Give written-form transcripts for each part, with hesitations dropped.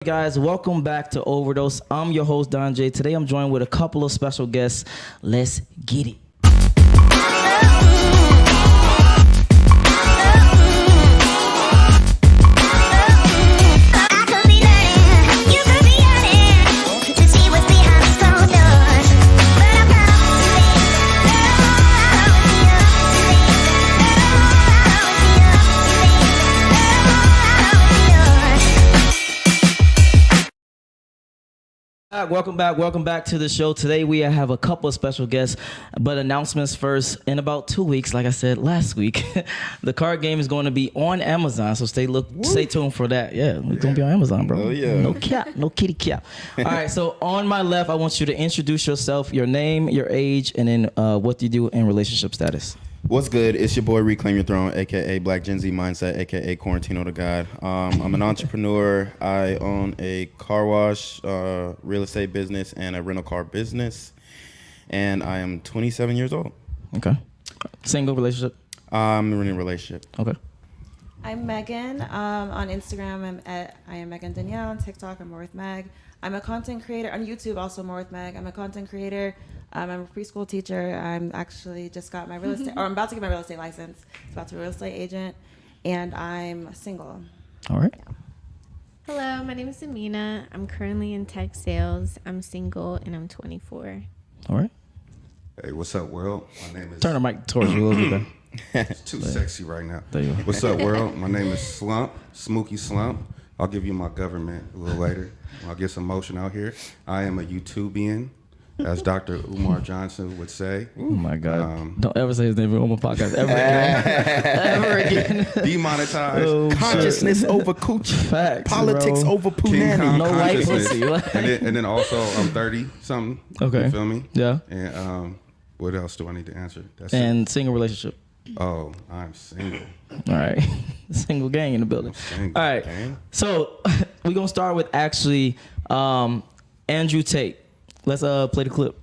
Guys, welcome back to Overdose. I'm your host, Don Jaye. Today I'm joined with a couple of special guests. Let's get it. Welcome back to the show. Today we have a couple of special guests, but announcements first. In about 2 weeks, like I said last week, the card game is going to be on Amazon, so stay tuned for that. Yeah, it's going to be on Amazon, bro. Oh, yeah. No cap, no kitty cap. All right, so on my left, I want you to introduce yourself, your name, your age, and then what you do in relationship status. What's good? It's your boy Reclaim Your Throne, aka Black Gen Z Mindset, aka Quarantino to God. I'm an entrepreneur. I own a car wash, real estate business, and a rental car business. And I am 27 years old. Okay. Single relationship? I'm in a relationship. Okay. I'm Megan. On Instagram, I am Megan Danielle. On TikTok, I'm More with Meg. I'm a content creator. On YouTube, also More with Meg. I'm a content creator. I'm a preschool teacher. I'm actually just got my real estate, or I'm about to get my real estate license. It's about to be a real estate agent, and I'm single. All right. Yeah. Hello, my name is Amina. I'm currently in tech sales. I'm single and I'm 24. All right. Hey, what's up, world? My name is... Turn the mic towards you a little bit. It's too sexy right now. There you go. What's up, world? My name is Slump, Smokey Slump. I'll give you my government a little later. I'll get some motion out here. I am a YouTubian, as Dr. Umar Johnson would say. Oh my God. Don't ever say his name on my podcast ever again. Demonetized. Oh, Consciousness over coochie. Facts, Politics bro. over King punani. Kong No white consciousness. pussy. and then also I'm 30-something. Okay. You feel me? Yeah. And what else do I need to answer? That's And single relationship. Oh, I'm single. All right. Single gang in the building. Single All right. gang. So we're going to start with actually Andrew Tate. Let's play the clip.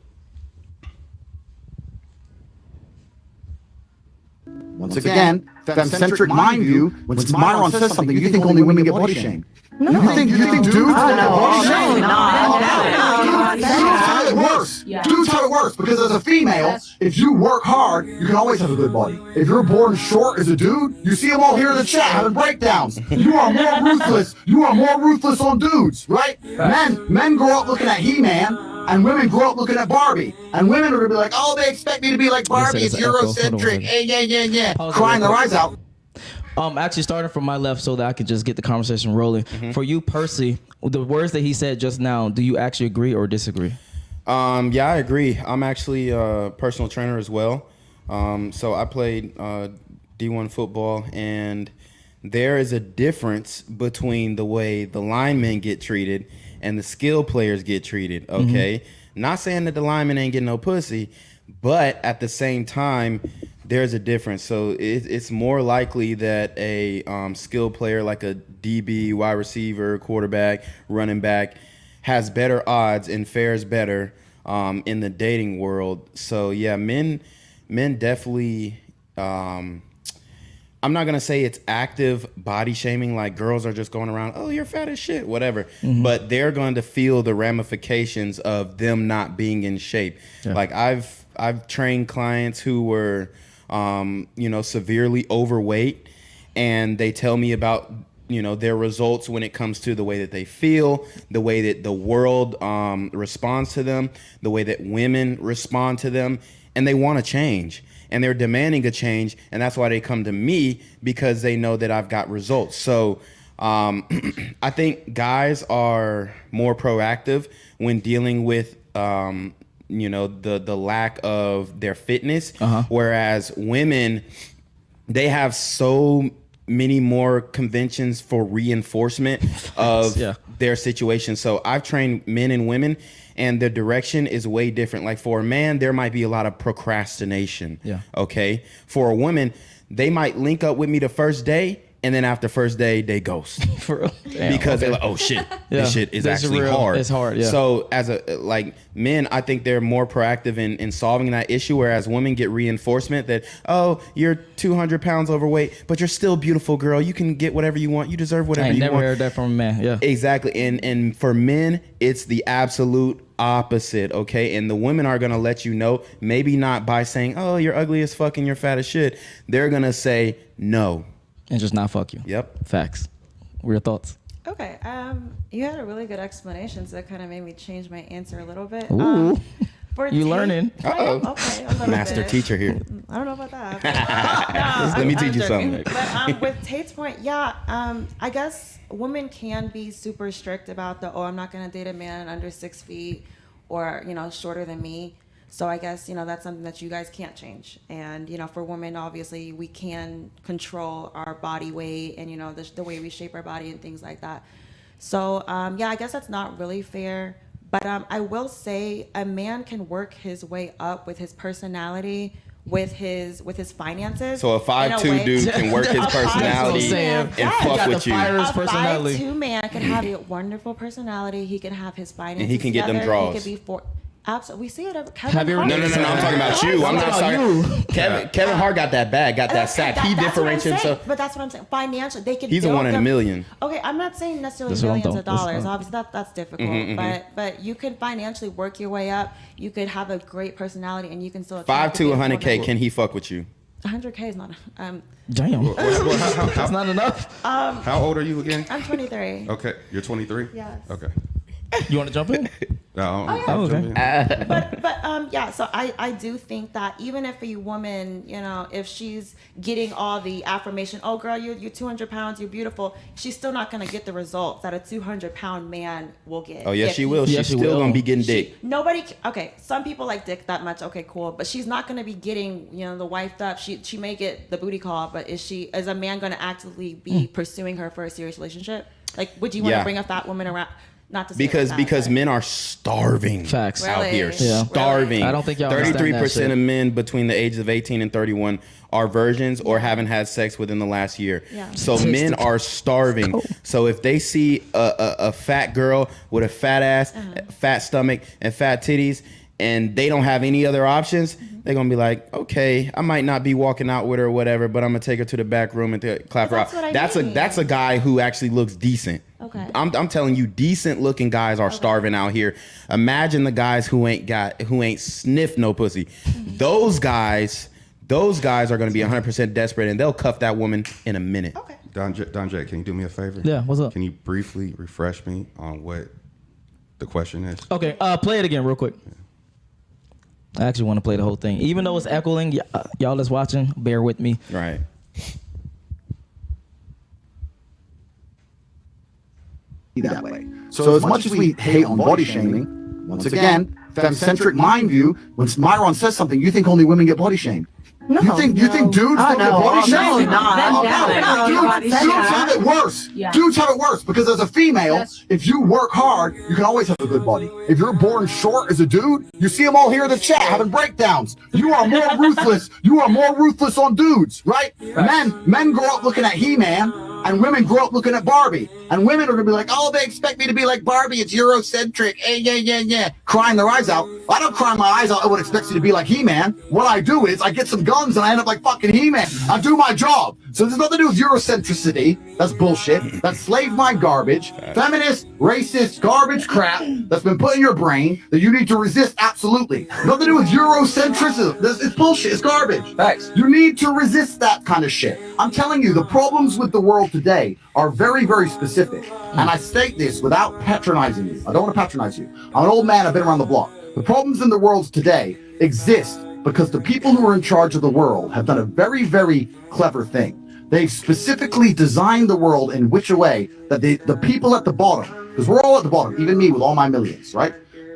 Once again, femme-centric mind view. When Myron says something, you think only women get body shamed. You think dudes get body shamed? Dudes have it worse. Dudes have it worse because as a female, if you work hard, you can always have a good body. If you're born short as a dude, you see them all here in the chat having breakdowns. You are more ruthless. You are more ruthless on dudes, right? Men grow up looking at He-Man. And women grow up looking at Barbie. And women are going to be like, oh, they expect me to be like Barbie. It's Eurocentric. Yeah. Crying their eyes out. Actually, starting from my left so that I could just get the conversation rolling. For you, Percy, the words that he said just now, do you actually agree or disagree? Yeah, I agree. I'm actually a personal trainer as well. So I played D1 football, and there is a difference between the way the linemen get treated and the skill players get treated, okay? Not saying that the lineman ain't getting no pussy, but at the same time, there's a difference. So it's more likely that a skill player like a DB, wide receiver, quarterback, running back has better odds and fares better in the dating world. So yeah, men definitely... I'm not going to say it's active body shaming, like girls are just going around, oh, you're fat as shit, whatever. But they're going to feel the ramifications of them not being in shape. Yeah. Like I've trained clients who were, severely overweight, and they tell me about, their results when it comes to the way that they feel, the way that the world responds to them, the way that women respond to them, and they want to change. And they're demanding a change, and that's why they come to me, because they know that I've got results. So I think guys are more proactive when dealing with the lack of their fitness, whereas women, they have so many more conventions for reinforcement of their situation. So I've trained men and women, and the direction is way different. Like for a man, there might be a lot of procrastination. Yeah. Okay. For a woman, they might link up with me the first day and then after first day they ghost. For real. Damn, Because they're like, oh shit, Yeah. this shit is This is actually real. hard. It's hard, yeah. So as men, I think they're more proactive in solving that issue, whereas women get reinforcement that, oh, you're 200 pounds overweight, but you're still beautiful, girl. You can get whatever you want. You deserve whatever I ain't you never want. heard that from a man. Yeah. Exactly. And for men, it's the absolute opposite, okay? And the women are gonna let you know, maybe not by saying, oh, you're ugly as fuck and you're fat as shit. They're gonna say no. And just not fuck you. Yep. Facts. What are your thoughts? Okay. You had a really good explanation, so that kind of made me change my answer a little bit. Ooh. For You Tate- learning. Uh-oh. Okay, a little Master bit. teacher here. I don't know about that. Let me teach you joking. something. But with Tate's point, I guess women can be super strict about I'm not going to date a man under 6 feet or, shorter than me. So I guess, that's something that you guys can't change. And, for women, obviously, we can control our body weight and, the way we shape our body and things like that. So, I guess that's not really fair. But I will say a man can work his way up with his personality, with his finances. So a 5'2" dude can work his personality and fuck with you. His A personality. 5'2" man can have a wonderful personality. He can have his finances And he can get them together. draws. He could be absolutely. We see it. Have you ever- No, I'm talking about you. I'm not talking. Kevin Hart got that bag, got that sack. He differentiates. So But that's what I'm saying. Financially, they can. he's a build one in a them- million. Okay, I'm not saying necessarily That's what I'm millions of doing. dollars. That's Obviously, that's difficult. But you can financially work your way up. You could have a great personality, and you can still 5'2", 100K. Can he fuck with you? 100K is not. Damn. How That's not enough. how old are you again? I'm 23. Okay, you're 23. Yes. Okay. You want to jump in? I'll okay. jump in. But so I do think that even if a woman, if she's getting all the affirmation, oh girl, you're 200 pounds, you're beautiful, she's still not gonna get the results that a 200-pound man will get. Oh yes, she will. Yeah, She's she still will. gonna be getting dick. Okay, some people like dick that much. Okay, cool, but she's not gonna be getting, the wifed up. She may get the booty call, but is a man gonna actively be pursuing her for a serious relationship? Like, would you want to Yeah. bring a fat woman around? Not to say Because like that, because but- men are starving Facts. out Really? here. Yeah. Starving. I don't think y'all understand that 33% shit. of men between the ages of 18 and 31 are virgins or haven't had sex within the last year. Yeah. So men are starving. So if they see a fat girl with a fat ass, fat stomach, and fat titties, and they don't have any other options, they're gonna be like, okay, I might not be walking out with her or whatever, but I'm gonna take her to the back room and clap her out. That's what I mean. That's a guy who actually looks decent. Okay. I'm telling you, decent looking guys are starving out here. Imagine the guys who ain't sniffed no pussy. Those guys are gonna be 100% desperate, and they'll cuff that woman in a minute. Okay. Don J, can you do me a favor? Yeah, what's up? Can you briefly refresh me on what the question is? Okay, play it again real quick. I actually want to play the whole thing. Even though it's echoing, y'all that's watching, bear with me. Right. that way. So as much as we hate on body shaming, once again, femme-centric mind view, when Myron says something, you think only women get body shamed. You think dudes don't get body shamed? Dudes have it worse. Dudes have it worse because as a female, if you work hard, you can always have a good body. If you're born short as a dude, you see them all here in the chat having breakdowns. You are more ruthless. You are more ruthless on dudes, right? Men grow up looking at He-Man, and women grow up looking at Barbie. And women are gonna be like, oh, they expect me to be like Barbie. It's Eurocentric. Yeah. Crying their eyes out. I don't cry my eyes out. I would expect you to be like He-Man. What I do is I get some guns and I end up like fucking He-Man. I do my job. So there's nothing to do with Eurocentricity. That's bullshit. That's slave mind garbage. Feminist, racist, garbage crap that's been put in your brain that you need to resist absolutely. Nothing to do with Eurocentrism. It's bullshit. It's garbage. Thanks. You need to resist that kind of shit. I'm telling you, the problems with the world today are very, very specific. And I state this without patronizing you. I don't want to patronize you. I'm an old man. I've been around the block. The problems in the world today exist because the people who are in charge of the world have done a very, very clever thing. They've specifically designed the world in which a way that the people at the bottom, because we're all at the bottom, even me with all my millions, right?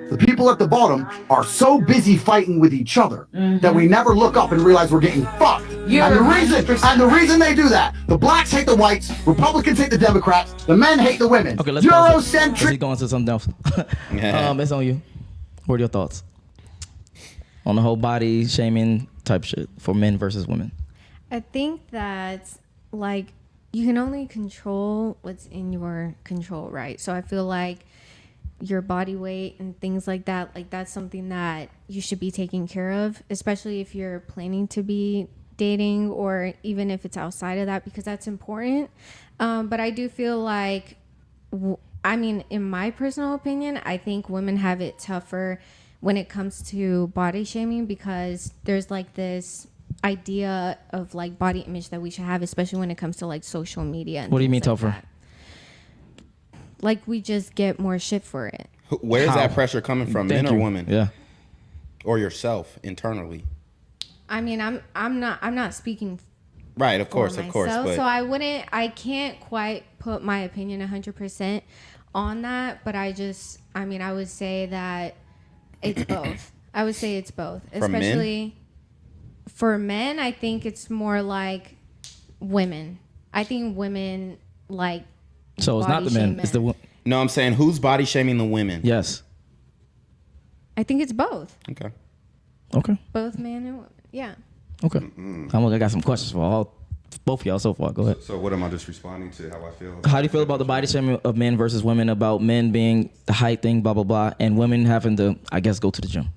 The people at the bottom are so busy fighting with each other that we never look up and realize we're getting fucked. And the reason they do that, the blacks hate the whites, Republicans hate the Democrats, the men hate the women. Okay, let's pause it. Eurocentric. Let's go into something else. It's on you. What are your thoughts on the whole body shaming type shit for men versus women? I think that, like, you can only control what's in your control, right? So I feel like your body weight and things like that, like that's something that you should be taking care of, especially if you're planning to be dating or even if it's outside of that, because that's important. But I do feel like, I mean, in my personal opinion, I think women have it tougher when it comes to body shaming, because there's like this idea of like body image that we should have, especially when it comes to like social media. And What do you mean like tougher? that. Like we just get more shit for it. Where's How? that pressure coming from, Thank men or you. women? Yeah. Or yourself internally? I mean, I'm not speaking Right, of course, for of course. myself, But so I can't quite put my opinion 100% on that, but I would say that it's both. I would say it's both, From men? especially for men. I think it's more like women. I think women like. So it's not body the men. shame It's the no, I'm saying who's body shaming the women? yes. I think it's both. Okay. Okay. Both men and women. Yeah. Okay. I got some questions for both of y'all so far. Go ahead. So what am I just responding to? How I feel? How do you feel about the body shaming of men versus women? About men being the height thing, blah blah blah, and women having to, I guess, go to the gym.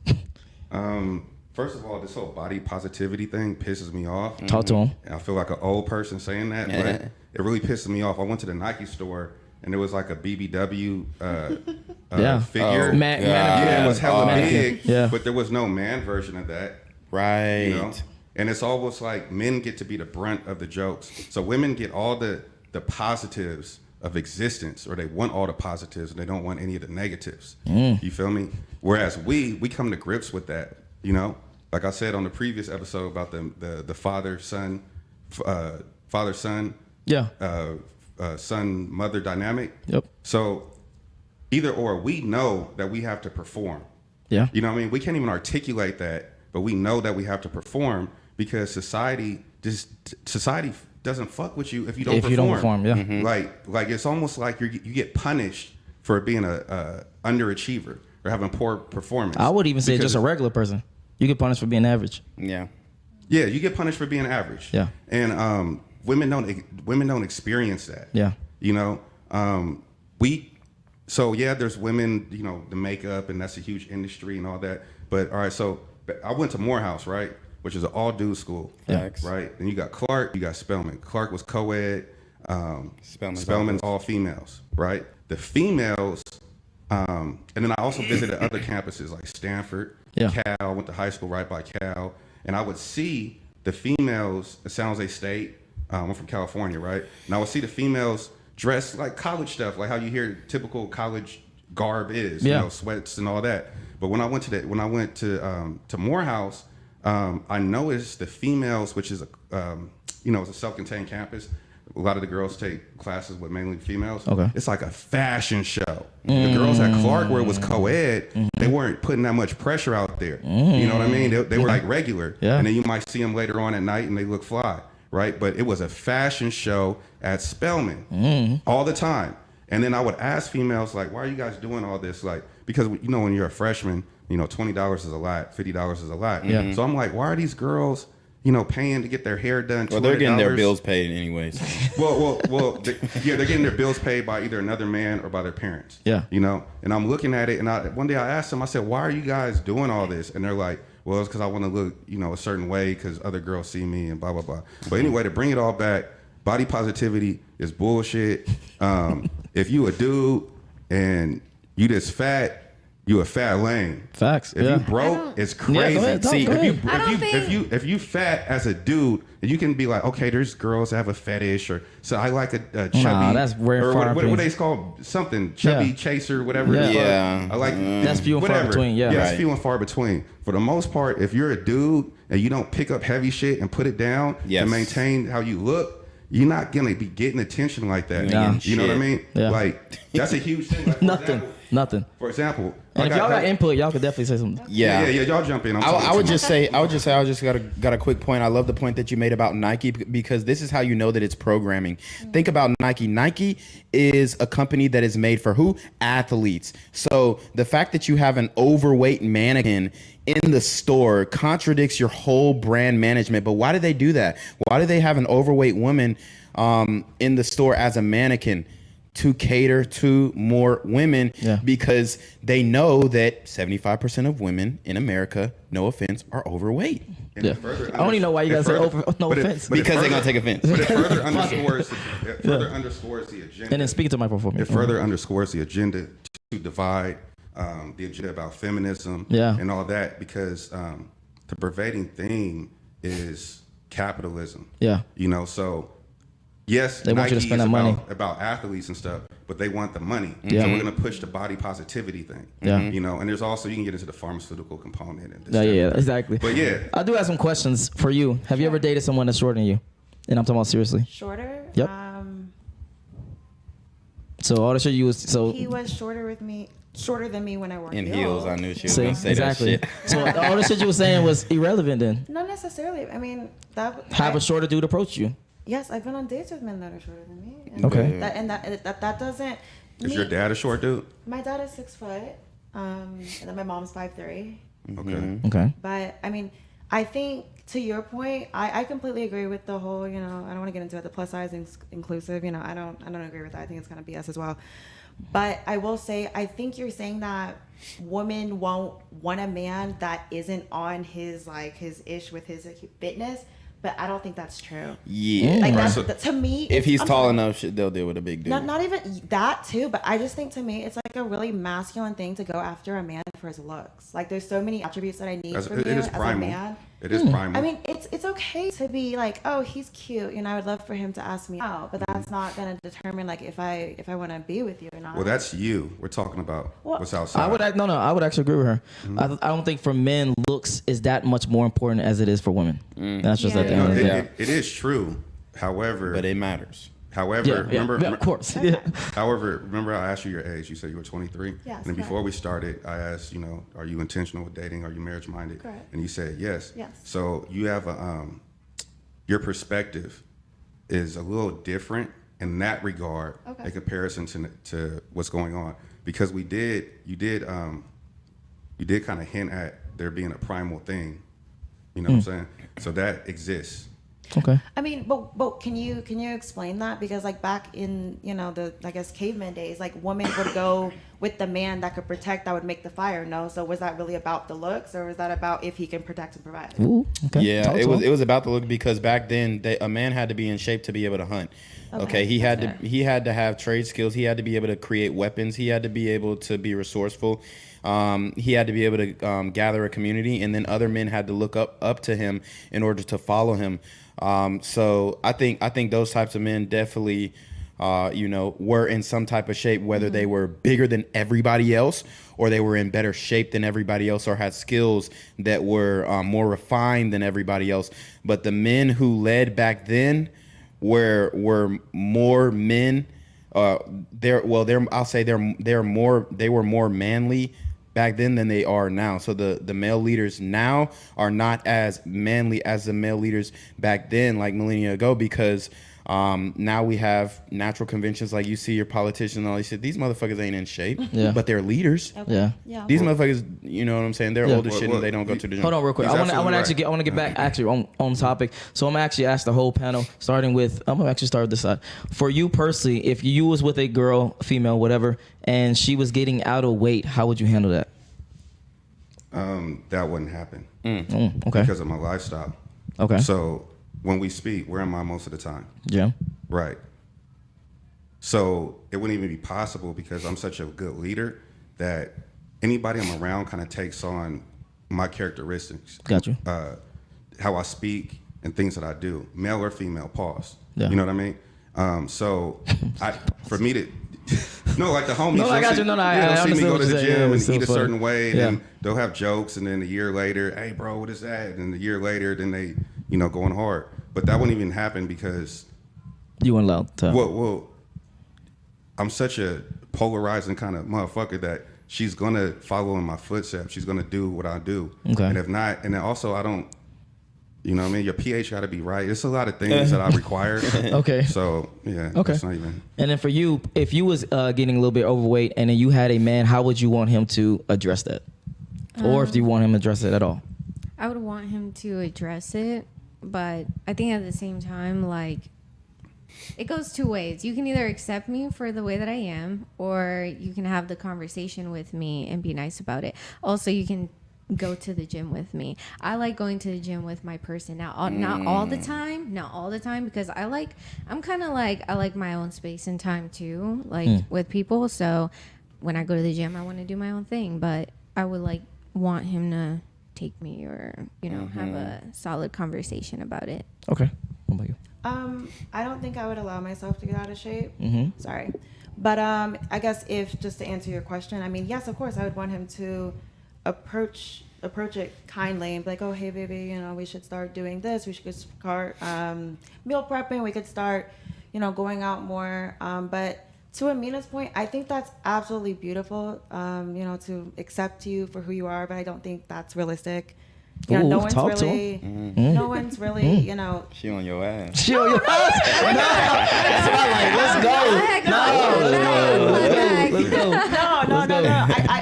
First of all, this whole body positivity thing pisses me off. Talk to him. And I feel like an old person saying that, but it really pisses me off. I went to the Nike store and there was like a BBW Yeah. figure. Oh, Yeah, it was hella mannequin. big, Yeah. but there was no man version of that. Right. You know? And it's almost like men get to be the brunt of the jokes. So women get all the positives of existence, or they want all the positives and they don't want any of the negatives. You feel me? Whereas we come to grips with that, you know? Like I said on the previous episode about the father-son Yeah. son-mother dynamic. Yep. So either or, we know that we have to perform. Yeah. You know what I mean? We can't even articulate that, but we know that we have to perform because society doesn't fuck with you if you don't If perform. you don't perform, yeah. Like it's almost like you get punished for being a underachiever or having poor performance. I would even say Because- just a regular person. You get punished for being average. Yeah. Yeah, you get punished for being average. Yeah. And women don't experience that. Yeah. You know, there's women, you know, the makeup, and that's a huge industry and all that. But all right, so I went to Morehouse, right, which is an all dudes school. Yeah. Right. And you got Clark, you got Spelman. Clark was co-ed. Spelman's all females, right? The females, and then I also visited other campuses like Stanford, Yeah. Cal. Went to high school right by Cal, and I would see the females at San Jose State. I'm from California, right? And I would see the females dressed like college stuff, like how you hear typical college garb is, Yeah. you know, sweats and all that. But when I went to Morehouse, I noticed the females, which is it's a self-contained campus. A lot of the girls take classes with mainly females. Okay. It's like a fashion show. The girls at Clark, where it was co-ed, they weren't putting that much pressure out there. You know what I mean? They were like regular. Yeah. And then you might see them later on at night and they look fly, right? But it was a fashion show at Spelman all the time. And then I would ask females, like, why are you guys doing all this? Like, because, you know, when you're a freshman, you know, $20 is a lot, $50 is a lot. Yeah. So I'm like, why are these girls, you know, paying to get their hair done? Well, they're getting their $200? bills paid anyways. Well, they're getting their bills paid by either another man or by their parents. Yeah. You know, and I'm looking at it, and one day I asked them, I said, why are you guys doing all this? And they're like, well, it's because I want to look, you know, a certain way because other girls see me and blah, blah, blah. But anyway, to bring it all back, body positivity is bullshit. If you a dude and you just fat, you a fat lame. Facts. If yeah. you broke, it's crazy. Yeah, go ahead, See, go ahead. If you fat as a dude, and you can be like, okay, there's girls that have a fetish, or so I like a chubby. Nah, that's rare or far what between. they call something chubby Yeah. chaser, whatever. Yeah. it is. Yeah. I like That's few and far whatever. between, yeah. it's Right. few and far between. For the most part, if you're a dude and you don't pick up heavy shit and put it down Yes. to maintain how you look, you're not gonna be getting attention like that. Yeah. You know what I mean? Yeah. Like That's a huge thing. Like, Nothing. For example, And if y'all got input, y'all could definitely say something. Yeah, y'all jump in. I just got a quick point. I love the point that you made about Nike because this is how you know that it's programming. Think about Nike. Nike is a company that is made for who? Athletes. So the fact that you have an overweight mannequin in the store contradicts your whole brand management. But why do they do that? Why do they have an overweight woman in the store as a mannequin? To cater to more women, because they know that 75% of women in America, no offense, are overweight. I don't even know why you guys say no offense. Because they're gonna take offense. But it further underscores the agenda. And then speak to my performance. It further underscores the agenda to divide, the agenda about feminism and all that, because the pervading theme is capitalism. Yeah. You know, so yes, they want you to spend that money about athletes and stuff, but they want the money. Yeah. So we're going to push the body positivity thing. Yeah. You know, and there's also, you can get into the pharmaceutical component. And yeah, exactly. But yeah. I do have some questions for you. Have you ever dated someone that's shorter than you? And I'm talking about seriously. Shorter? Yep. So all the shit you was he was shorter than me when I wore in heels. I knew she was See, gonna say exactly. that shit. So all the shit you was saying was irrelevant then. Not necessarily. I mean, have a shorter dude approach you. Yes, I've been on dates with men that are shorter than me. And Okay. That doesn't. Is your dad a short dude? My dad is 6 foot, and then my mom's 5'3". Okay. But I mean, I think to your point, I completely agree with the whole. You know, I don't want to get into it. The plus size inclusive. You know, I don't agree with that. I think it's kind of BS as well. But I will say, I think you're saying that women won't want a man that isn't on his ish with his fitness. But I don't think that's true. Yeah. Like to me, if he's tall enough, they'll deal with a big dude. Not even that too, but I just think to me, it's like a really masculine thing to go after a man for his looks. Like there's so many attributes that I need from you as a man. It is primal. I mean, it's okay to be like, oh, he's cute. You know, I would love for him to ask me out, but that's not going to determine like if I want to be with you or not. Well, that's you. We're talking about what's outside. I would actually agree with her. I don't think for men looks is that much more important as it is for women. That's just at the end of the day. It is true. However, but it matters. However, remember, of course. Yeah. However, remember I asked you your age. You said you were 23. Yes. And before we started, I asked, you know, are you intentional with dating? Are you marriage minded? Correct. And you said yes. Yes. So you have your perspective is a little different in that regard in comparison to what's going on, because you did kind of hint at there being a primal thing. You know what I'm saying? So that exists. Okay. I mean, but can you explain that? Because like back in, you know, the caveman days, like women would go with the man that could protect, that would make the fire. No, so was that really about the looks, or was that about if he can protect and provide? Ooh, okay. Yeah, it was about the look, because back then a man had to be in shape to be able to hunt. Okay, he had to have trade skills. He had to be able to create weapons. He had to be able to be resourceful. He had to be able to gather a community, and then other men had to look up to him in order to follow him. So I think those types of men definitely, were in some type of shape, whether they were bigger than everybody else or they were in better shape than everybody else or had skills that were more refined than everybody else. But the men who led back then were more men. They were more manly back then than they are now. So the male leaders now are not as manly as the male leaders back then, like millennia ago, because now we have natural conventions. Like you see your politicians and all these shit. These motherfuckers ain't in shape, but they're leaders. Okay. Yeah. These motherfuckers, you know what I'm saying? They're old as shit and they don't go to the gym. Hold on real quick. I want to get back actually on topic. So I'm gonna actually ask the whole panel, I'm gonna actually start with this side. For you personally, if you was with a girl, female, whatever, and she was getting out of weight, how would you handle that? That wouldn't happen. Okay. Because of my lifestyle. Okay. So when we speak, where am I most of the time? Yeah. Right. So it wouldn't even be possible, because I'm such a good leader that anybody I'm around kind of takes on my characteristics. Got you. How I speak and things that I do, male or female, pause. Yeah. You know what I mean? So for me to, like the homies, No, I got you. No, I they'll see me go to the gym and so eat a funny. certain way, and Yeah. then they'll have jokes, and then a year later, hey bro, what is that? And a year later, then they, going hard. But that wouldn't even happen because You weren't allowed to. well, I'm such a polarizing kind of motherfucker that she's gonna follow in my footsteps. She's gonna do what I do. Okay. And if not, and then also I don't, you know what I mean? Your pH got to be right. It's a lot of things that I require. Okay. So yeah. Okay. It's not even. And then for you, if you was getting a little bit overweight and then you had a man, how would you want him to address that? Or if you want him to address it at all? I would want him to address it, but I think at the same time, like, it goes two ways. You can either accept me for the way that I am, or you can have the conversation with me and be nice about it. Also, you can go to the gym with me. I like going to the gym with my person. Now, not all the time, because I like my own space and time too, like with people. So when I go to the gym, I want to do my own thing, but I would like want him to take me, or have a solid conversation about it. Okay. What about you? I don't think I would allow myself to get out of shape. Sorry. But I guess if, just to answer your question, I mean, yes, of course, I would want him to approach it kindly and be like, oh, hey, baby, we should start doing this. We should start meal prepping. We could start, going out more. But to Amina's point, I think that's absolutely beautiful, to accept you for who you are. But I don't think that's realistic. Ooh, no one's talk to really, him. no one's really, She on your ass. She on your ass. That's what I like. Let's go. No.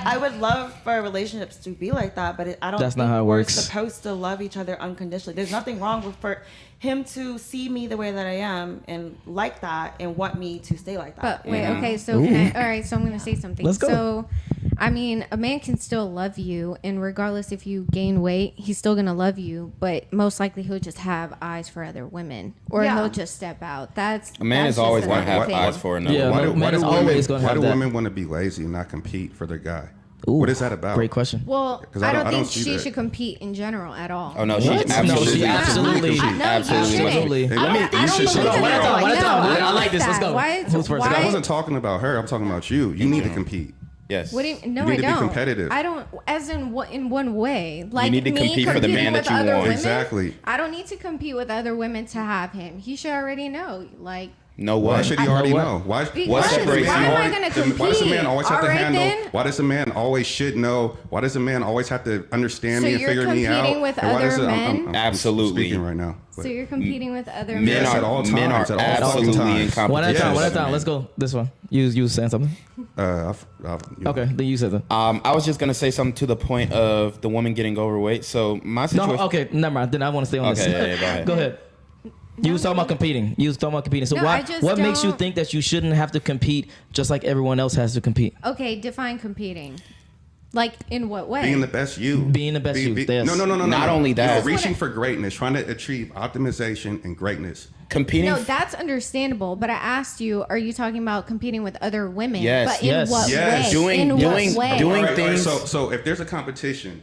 I would love for relationships to be like that, but I don't That's think not how it we're works. supposed to love each other unconditionally. There's nothing wrong with for him to see me the way that I am and like that and want me to stay like that. But wait, okay, so all right, so I'm going to say something. Let's go. So, I mean, a man can still love you, and regardless if you gain weight, he's still going to love you, but most likely he'll just have eyes for other women, or he'll just step out. A man is always going to have eyes for another. Yeah, woman. man is always going to have that. Why do women want to be lazy and not compete for their guy? Ooh, what is that about? Great question. Well, 'Cause I don't think see she that. should compete in general at all. Oh no, What? she No, she absolutely, absolutely, absolutely. Hey, Let me. I don't believe One at a time. One at a time. I like this. that. Let's go. Why- Who's first? why- I wasn't talking about her. I'm talking about you. You need to compete. Yes. What do you, no, You need I to be don't. competitive. I don't. As in what? In one way, like need to me compete for the man competing that with you other want. women, Exactly. I don't need to compete with other women to have him. He should already know. Like, No Why what? should he already what? know? Why? What separates why you? am I going to compete? Why does a man always have to All right, handle? then. Why does a man always should know? Why does a man always have to understand So me and you're figure me out? competing with And why does other I'm men? Absolutely. speaking right now. So you're competing with other Men men. Yes, are at all men are times, at all absolutely times. in competition. One at a time. Yes. One at a time. Let's go. This one. You saying something? Okay. Then you said that. I was just gonna say something to the point of the woman getting overweight. So my situation. No. Okay. Never mind. Then I want to stay on this. Okay, yeah, go ahead. Go ahead. You was talking about competing. So No, I just what makes you don't- think that you shouldn't have to compete just like everyone else has to compete? Okay, define competing. Like, in what way? Being the best you. Being the best you, yes. No. Not only that. You're reaching for greatness, trying to achieve optimization and greatness. Competing. No, that's understandable. But I asked you, are you talking about competing with other women? Yes. But in Yes. what Yes. way? Doing- in doing- what way? doing- All right, things- So if there's a competition,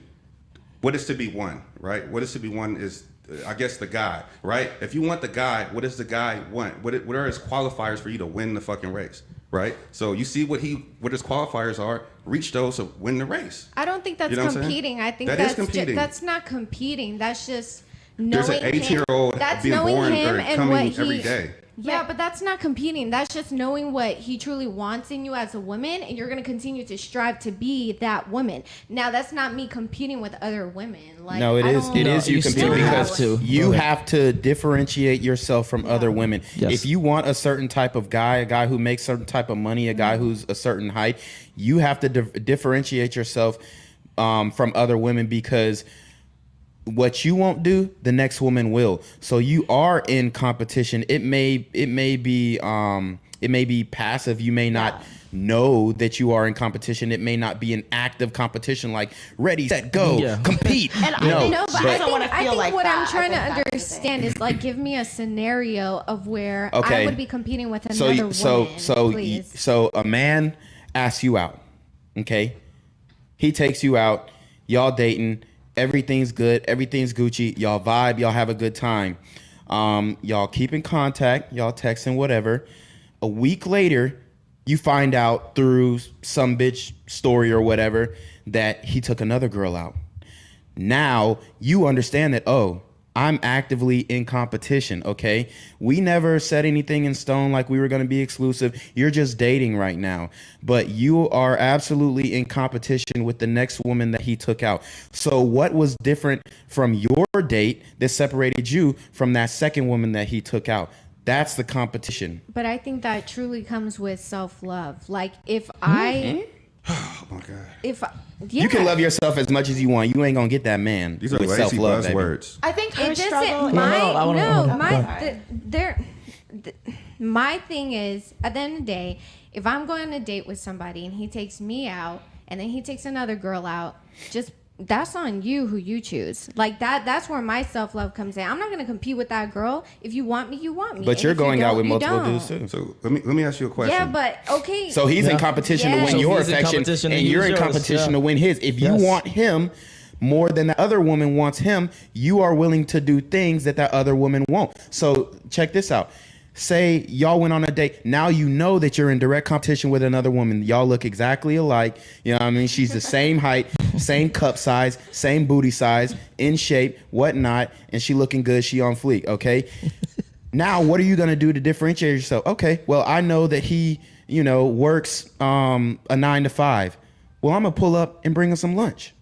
what is to be won, right? What is to be won is, I guess, the guy, right? If you want the guy, what does the guy want? What are his qualifiers for you to win the fucking race, right? So you see what his qualifiers are, reach those to win the race. I don't think that's You know what I'm saying? competing. I think That is that's competing. that's not competing. That's just There's knowing an 18-year-old him. That's being knowing born him or and coming what he, every day. Yeah, but that's not competing. That's just knowing what he truly wants in you as a woman, and you're going to continue to strive to be that woman. Now, that's not me competing with other women. Like, No, it I is. don't- It is you You still competing have because to. you have to differentiate yourself from other women. Yes. If you want a certain type of guy, a guy who makes certain type of money, a guy who's a certain height, you have to differentiate yourself from other women, because what you won't do, the next woman will. So you are in competition. It may be passive. You may not know that you are in competition. It may not be an active competition like ready, set, go, Yeah. compete. And I know, but I I don't want think, to I feel think like what that. I'm trying to I think that's the understand is, like, give me a scenario of where Okay. I would be competing with another woman. Please. So a man asks you out, okay? He takes you out, y'all dating, everything's good, everything's Gucci, y'all vibe, y'all have a good time. Y'all keep in contact, y'all texting, whatever. A week later, you find out through some bitch story or whatever that he took another girl out. Now you understand that, oh, I'm actively in competition, okay? We never set anything in stone like we were going to be exclusive. You're just dating right now. But you are absolutely in competition with the next woman that he took out. So what was different from your date that separated you from that second woman that he took out? That's the competition. But I think that truly comes with self-love. Like if I... Oh my God. You can love yourself as much as you want. You ain't gonna get that man. These are with lazy self-love, buzzwords. I think her It struggle. My thing is, at the end of the day, if I'm going on a date with somebody and he takes me out and then he takes another girl out, just that's on you who you choose. Like that's where my self-love comes in. I'm not going to compete with that girl. If you want me, you want me. But and you're if you going out don't, with you multiple don't. dudes too. So let me ask you a question. Yeah, but okay. So he's in competition to Yeah. win So your he's in affection, competition to and you're use in yours, competition yeah. to win his. If you Yes. want him more than the other woman wants him, you are willing to do things that other woman won't. So check this out. Say y'all went on a date. Now you know that you're in direct competition with another woman. Y'all look exactly alike. You know what I mean? She's the same height, same cup size, same booty size, in shape, whatnot, and she looking good. She on fleek, okay? Now, what are you going to do to differentiate yourself? Okay, well, I know that he, works a 9 to 5. Well, I'm going to pull up and bring him some lunch.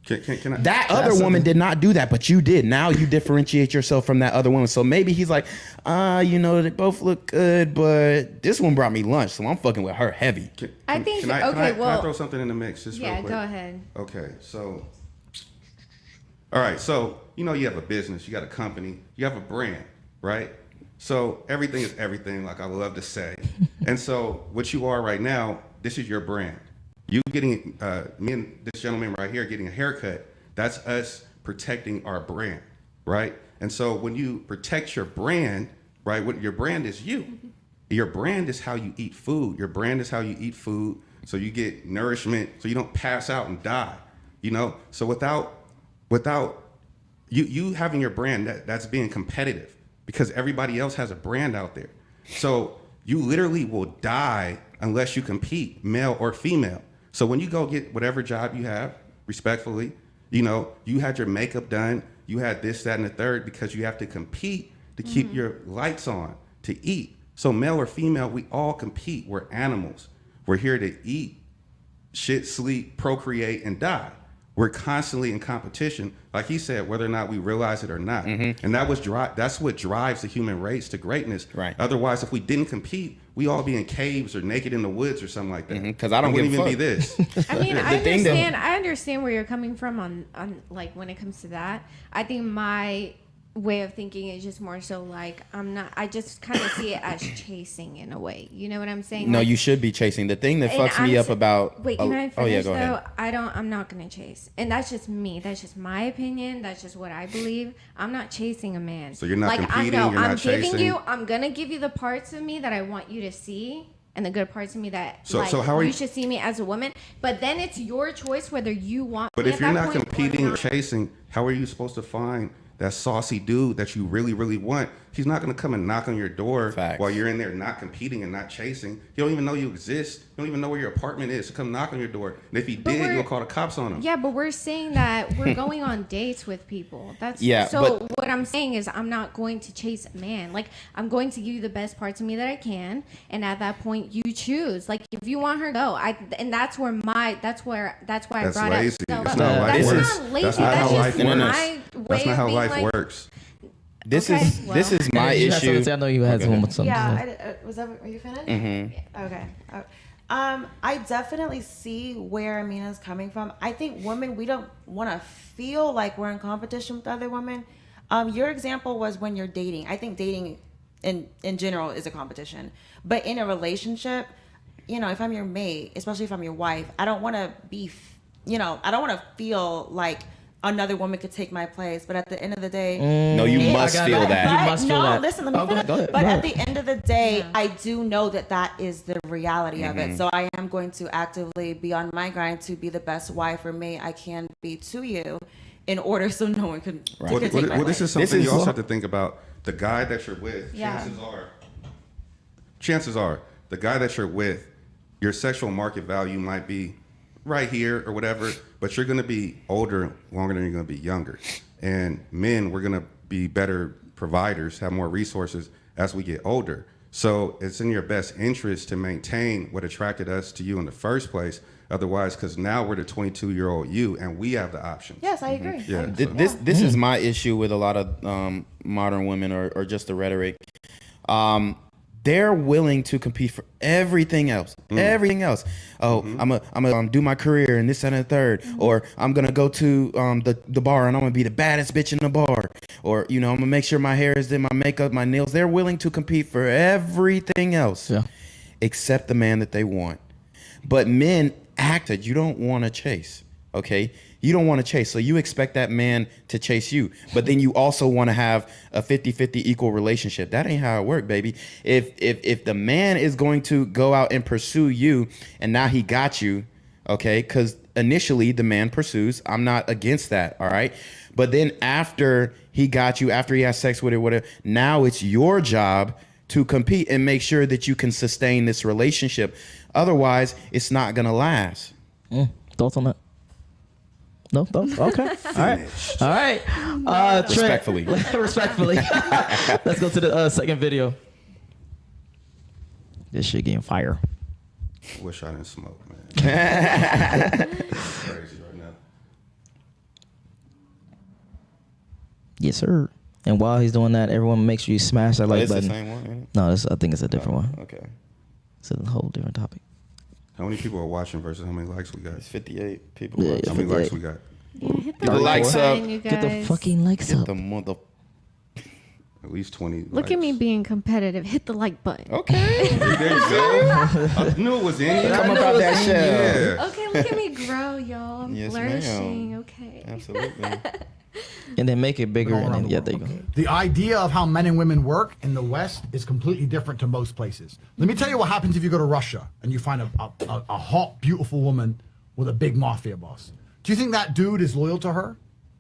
Can I, That other woman did not do that, but you did. Now you differentiate yourself from that other woman. So maybe he's like, they both look good, but this one brought me lunch, so I'm fucking with her heavy. Can I think- Can I well- throw something in the mix just real Yeah, quick? go ahead. Okay, so, all right, so you have a business, you got a company, you have a brand, right? So everything is everything, like I love to say. And so what you are right now, this is your brand. You getting, me and this gentleman right here getting a haircut, that's us protecting our brand, right? And so when you protect your brand, right, what your brand is you. Your brand is how you eat food. Your brand is how you eat food so you get nourishment, so you don't pass out and die, So without you having your brand, that's being competitive because everybody else has a brand out there. So you literally will die unless you compete, male or female. So when you go get whatever job you have, respectfully, you had your makeup done, you had this, that, and the third because you have to compete to keep your lights on, to eat. So male or female, we all compete. We're animals. We're here to eat, shit, sleep, procreate, and die. We're constantly in competition, like he said, whether or not we realize it or not. Mm-hmm. And that's what drives the human race to greatness. Right. Otherwise, if we didn't compete, we all be in caves or naked in the woods or something like that. Because I don't give a even fuck. be this. I mean, The I understand where you're coming from on like when it comes to that. I think my way of thinking is just more so like I just kind of see it as chasing in a way. You know what I'm saying? No, like, you should be chasing. The thing that and fucks me up about... Wait, can I finish, oh, yeah, go though? ahead. I'm not going to chase. And that's just me. That's just my opinion. That's just what I believe. I'm not chasing a man. So you're not like, competing, I'm not chasing. I'm going to give you the parts of me that I want you to see and the good parts of me that So how are you you should see me as a woman. But then it's your choice whether you want But me if at you're that not point competing or or not. chasing, how are you supposed to find that saucy dude that you really, really want? He's not going to come and knock on your door Facts. while you're in there not competing and not chasing. He don't even know you exist. He don't even know where your apartment is to come knock on your door. And if he did, you'll call the cops on him. Yeah, but we're saying that we're going on dates with people. That's Yeah, So but- what I'm saying is I'm not going to chase a man. Like I'm going to give you the best parts of me that I can, and at that point you choose. Like if you want her, go. And that's why I That's brought lazy. up. That's not how life That's works. not lazy. That's not how just life my works. way That's not of how being life like, works. This Okay, is my You had something issue. to say? I know you had something. Yeah, were you finished? Mm-hmm. Okay. I definitely see where Amina's coming from. I think women, we don't want to feel like we're in competition with other women. Your example was when you're dating. I think dating in general is a competition. But in a relationship, if I'm your mate, especially if I'm your wife, I don't want to be, I don't want to feel like another woman could take my place, but at the end of the day, No, you must feel that. You must feel that. Listen, let me finish. Go ahead. But at the end of the day, I do know that is the reality of it. So I am going to actively be on my grind to be the best wife or mate I can be to you, in order so no one can. Well, take my this place. is something you also have to think about. The guy that you're with, Yeah. chances are, the guy that you're with, your sexual market value might be right here or whatever, but you're going to be older longer than you're going to be younger. And men, we're going to be better providers, have more resources as we get older. So it's in your best interest to maintain what attracted us to you in the first place. Otherwise, because now we're the 22-year-old you, and we have the options. Yes, I agree. Yeah. This is my issue with a lot of modern women, or just the rhetoric. They're willing to compete for everything else. Everything else. Oh, I'm gonna do my career and this and the third, or I'm gonna go to the bar and I'm gonna be the baddest bitch in the bar, or I'm gonna make sure my hair is in, my makeup, my nails. They're willing to compete for everything else, except the man that they want. But men act that you don't want to chase. Okay, you don't want to chase, so you expect that man to chase you, but then you also want to have a 50-50 equal relationship. That ain't how it works, baby. If the man is going to go out and pursue you, and now he got you, okay, because initially the man pursues. I'm not against that, all right? But then after he got you, after he has sex with it, whatever, now it's your job to compete and make sure that you can sustain this relationship. Otherwise, it's not going to last. Thoughts on that? No? Okay. All right. Respectfully. Respectfully. Let's go to the second video. This shit getting fire. Wish I didn't smoke, man. Crazy right now. Yes, sir. And while he's doing that, everyone make sure you smash that like It's the button. same one, ain't it? No, I think it's a different one. Okay. It's a whole different topic. How many people are watching versus how many likes we got? It's 58 people. Yeah, watching. How many likes we got? Yeah, hit Get the likes up. You Get the guys. fucking likes Get up. the mother. At least 20 Look likes. at me being competitive. Hit the like button. Okay. There you go. I knew it was in you. Come about that shell. Yeah. Okay, look at me grow, y'all. I'm Yes, flourishing. ma'am. Okay. Absolutely. And then make it bigger. All And around then, the yeah, world, there you go. okay? The idea of how men and women work in the West is completely different to most places. Let me tell you what happens if you go to Russia and you find a hot, beautiful woman with a big mafia boss. Do you think that dude is loyal to her?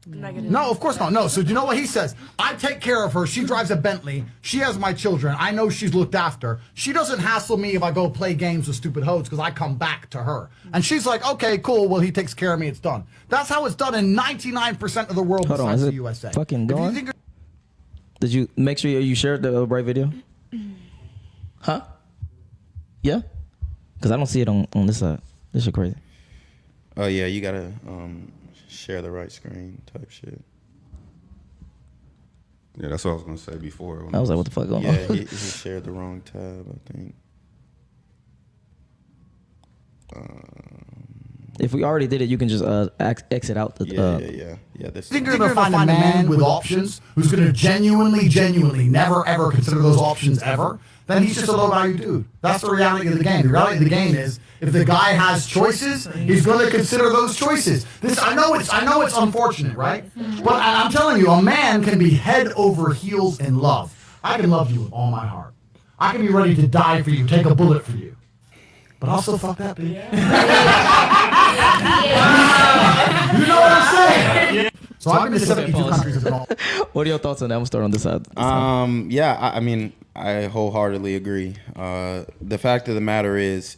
Negative. No, of course not. No. So do you know what he says? I take care of her. She drives a Bentley. She has my children. I know she's looked after. She doesn't hassle me if I go play games with stupid hoes because I come back to her. And she's like, okay, cool. Well, he takes care of me. It's done. That's how it's done in 99% of the world Hold on, besides is the it USA. fucking If you going? think Did you make sure you shared the right video? Huh? Yeah? Because I don't see it on this side. This shit crazy. Oh yeah, you gotta share the right screen type shit. Yeah, that's what I was going to say before. I was like, what the fuck going Yeah, on? he shared the wrong tab, I think. If we already did it, you can just exit out the. Yeah. This. you're going to find a man with options who's going to genuinely, never ever consider those options ever, then he's just a low value dude. That's the reality of the game. The reality of the game is if the guy has choices, he's going to consider those choices. I know it's unfortunate, right? But I'm telling you, a man can be head over heels in love. I can love you with all my heart. I can be ready to die for you, take a bullet for you. But also fuck that bitch. You know what I'm saying? So I've been to 72 countries as an all. What are your thoughts on that? I'm gonna start on this side. Yeah, I mean, I wholeheartedly agree. The fact of the matter is,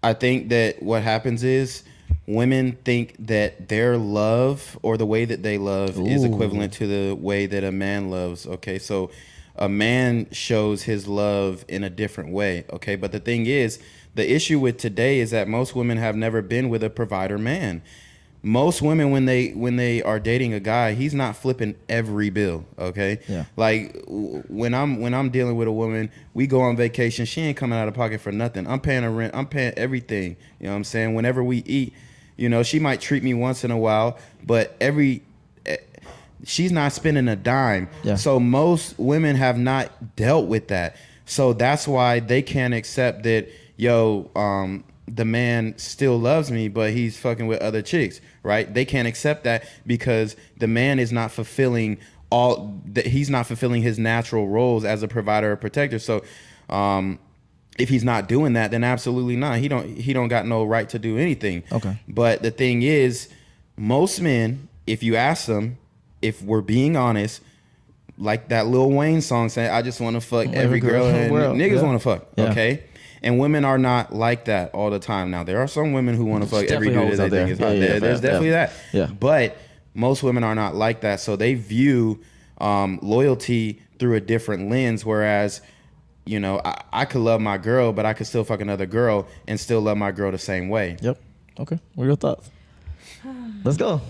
I think that what happens is women think that their love or the way that they love is equivalent to the way that a man loves. Okay, so a man shows his love in a different way. Okay, but the thing is, the issue with today is that most women have never been with a provider man. Most women, when they are dating a guy, he's not flipping every bill. Okay, Yeah. Like when I'm dealing with a woman, we go on vacation. She ain't coming out of pocket for nothing. I'm paying her rent. I'm paying everything. You know what I'm saying? Whenever we eat, she might treat me once in a while, but she's not spending a dime. Yeah. So most women have not dealt with that. So that's why they can't accept that. The man still loves me, but he's fucking with other chicks, right? They can't accept that because the man is not fulfilling he's not fulfilling his natural roles as a provider or protector. So, if he's not doing that, then absolutely not. He don't got no right to do anything. Okay. But the thing is, most men, if you ask them, if we're being honest, like that Lil Wayne song saying, "I just want to fuck every girl in the world." Niggas want to fuck, Yeah. okay? And women are not like that all the time. Now, there are some women who want to fuck every definitely dude hoes that out they think there. is out Yeah, there. yeah, There's yeah. definitely that. Yeah. But most women are not like that. So they view loyalty through a different lens, whereas, you know, I could love my girl, but I could still fuck another girl and still love my girl the same way. Yep. Okay. What are your thoughts? Let's go.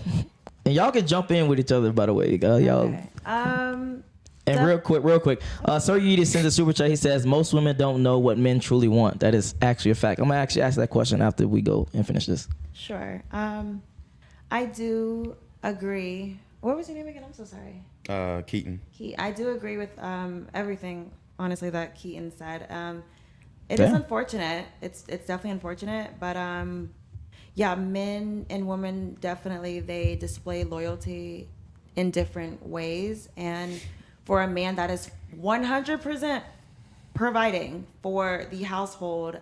And y'all can jump in with each other, by the way. Y'all. Okay. And real quick. Sir Yeedy sends a super chat. He says, most women don't know what men truly want. That is actually a fact. I'm going to actually ask that question after we go and finish this. Sure. I do agree. What was your name again? I'm so sorry. Keaton. I do agree with everything, honestly, that Keaton said. It is unfortunate. It's definitely unfortunate. But, yeah, men and women definitely, they display loyalty in different ways. And for a man that is 100% providing for the household,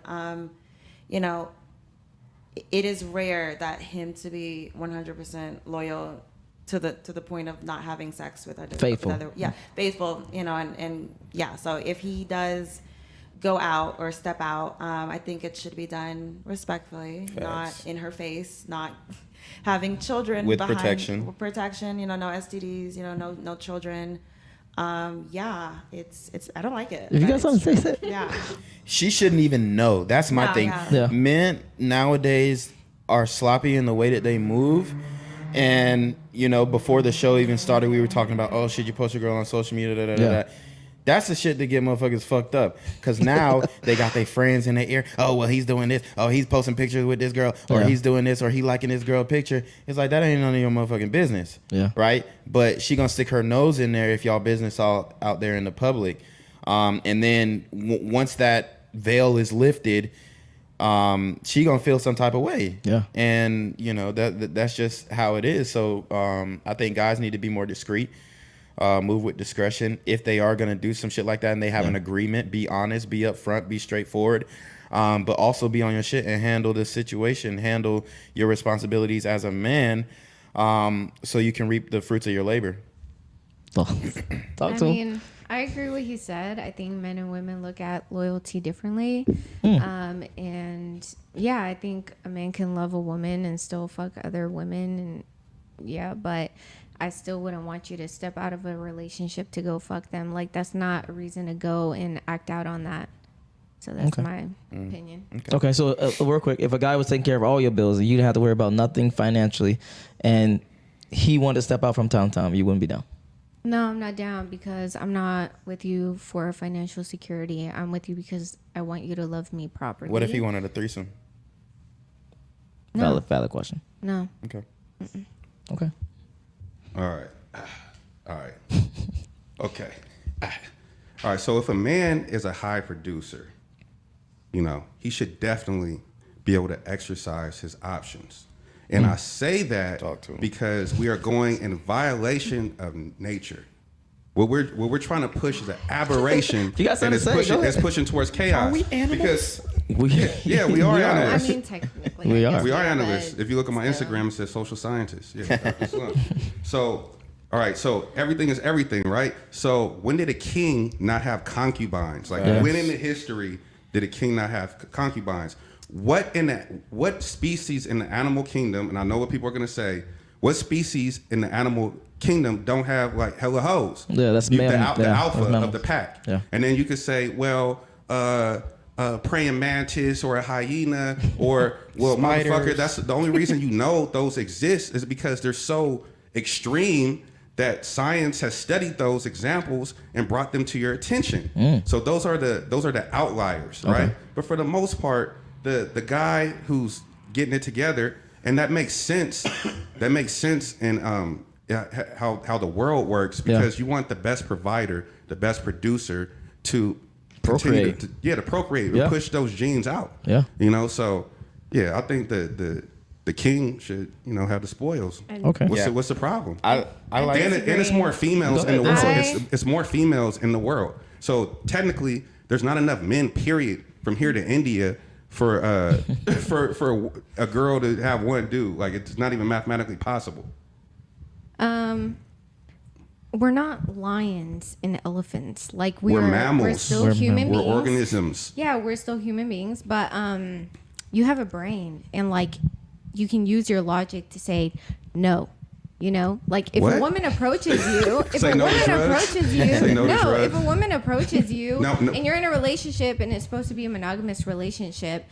you know, it is rare that him to be 100% loyal to the point of not having sex with other faithful. Faithful, you know, and yeah. So if he does go out or step out, I think it should be done respectfully, not in her face, not having children with behind, protection, you know, no STDs, you know, no children. Yeah, it's I don't like it. If you got something to say, yeah. She shouldn't even know. That's my thing. Yeah. Men nowadays are sloppy in the way that they move. And, you know, before the show even started, we were talking about, oh, should you post your girl on social media? Da. That's the shit that get motherfuckers fucked up. Because now they got their friends in their ear. Oh, well, he's doing this. Oh, he's posting pictures with this girl. Or he's doing this. Or he liking this girl picture. It's like, that ain't none of your motherfucking business. Yeah. Right? But she gonna stick her nose in there if y'all business all out there in the public. And then once that veil is lifted, she gonna feel some type of way. Yeah. And, you know, that's just how it is. So I think guys need to be more discreet. Move with discretion. If they are going to do some shit like that and they have an agreement, be honest, be upfront, be straightforward, but also be on your shit and handle the situation, handle your responsibilities as a man, so you can reap the fruits of your labor. I mean, I agree with what he said. I think men and women look at loyalty differently. And yeah, I think a man can love a woman and still fuck other women, and but I still wouldn't want you to step out of a relationship to go fuck them. Like, that's not a reason to go and act out on that. So that's my opinion. Okay, so real quick, if a guy was taking care of all your bills and you didn't have to worry about nothing financially, and he wanted to step out from time to time, you wouldn't be down? No, I'm not down, because I'm not with you for financial security. I'm with you because I want you to love me properly. What if he wanted a threesome? No. Valid question. No. Okay. Okay. All right. Okay. All right. So if a man is a high producer, you know, he should definitely be able to exercise his options. And I say that because we are going in violation of nature. What we're trying to push is an aberration. You got something to say? It's pushing towards chaos. Are we animals? Because we are animals. I mean, technically. We are. We are analysts. If you look at my Instagram, it says social scientists. Yeah. So, all right. So everything is everything, right? So when did a king not have concubines? Like when in the history did a king not have concubines? What species in the animal kingdom? And I know what people are gonna say. What species in the animal kingdom don't have like hella hoes? Yeah, that's the alpha of the pack. Yeah. And then you could say, well, praying mantis or a hyena or Spiders. motherfucker. That's the only reason you know those exist is because they're so extreme that science has studied those examples and brought them to your attention. So those are the outliers, right? But for the most part, the guy who's getting it together, and that makes sense. That makes sense in how the world works, because you want the best provider, the best producer to procreate. To procreate and push those genes out. Yeah. You know, so I think the king should, you know, have the spoils. Okay. What's the problem? I like and it's more females in the world. It's more females in the world. So technically, there's not enough men, period, from here to India for a girl to have one dude. Like, it's not even mathematically possible. We're not lions and elephants. Like, we're mammals. We're still human beings. We're organisms. Yeah, we're still human beings. But you have a brain, and like, you can use your logic to say, no, You know, like if What? a woman approaches you, if Say a no to woman drugs? approaches you, Say no to no, drugs? if a woman approaches you No. and you're in a relationship and it's supposed to be a monogamous relationship,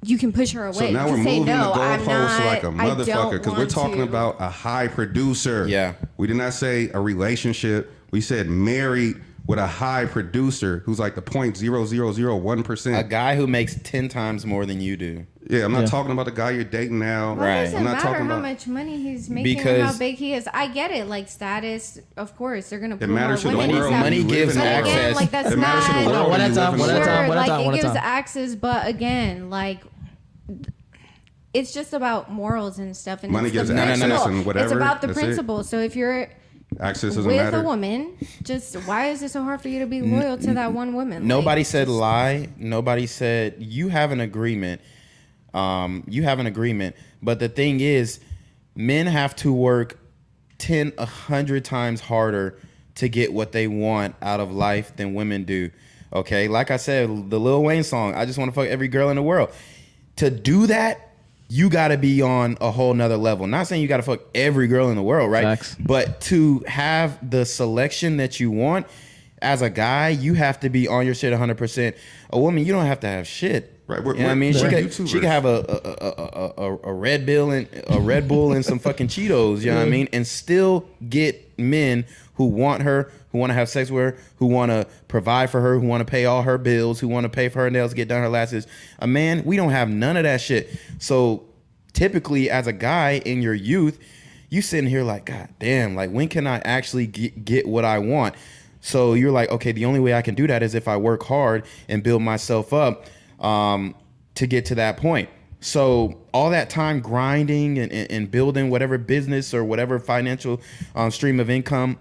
you can push her away. So now you we're can say, moving no, the I'm goalposts not, like a motherfucker because we're talking about a high producer. Yeah. We did not say a relationship. We said married with a high producer who's like the 0.0001%. A guy who makes 10 times more than you do. Yeah, I'm not talking about the guy you're dating now. Well, it Right. doesn't I'm not matter talking how about much money he's making or Because- how big he is. I get it, like status. Of course, they're gonna. it matters to the women world. and Money stuff. You live gives in the But world. again, access. like that's It matters to the not. world. One at a You live time, in the one at a world. time, Sure, one at a like time, it one at a gives time. access, but again, like it's just about morals and stuff. And Money it's the gives access principle. and whatever, It's about the that's it. principle. So if you're Access doesn't with matter. a woman, just why is it so hard for you to be loyal to that one woman? Nobody Like, said lie. Nobody said you have an agreement. You have an agreement. But the thing is, men have to work 100 times harder to get what they want out of life than women do. Okay? Like I said, the Lil Wayne song, I just want to fuck every girl in the world. To do that, you got to be on a whole nother level. Not saying you got to fuck every girl in the world, right? Facts. But to have the selection that you want, as a guy, you have to be on your shit 100%. A woman, you don't have to have shit. Right, You know what I mean? She we're could YouTubers. have a Red Bull and some fucking Cheetos, you know what I mean? And still get men who want her, who want to have sex with her, who want to provide for her, who want to pay all her bills, who want to pay for her nails, get done her lashes. A man, we don't have none of that shit. So typically as a guy in your youth, you sitting here like, God damn, like when can I actually get what I want? So you're like, okay, the only way I can do that is if I work hard and build myself up to get to that point. So all that time grinding and building whatever business or whatever financial stream of income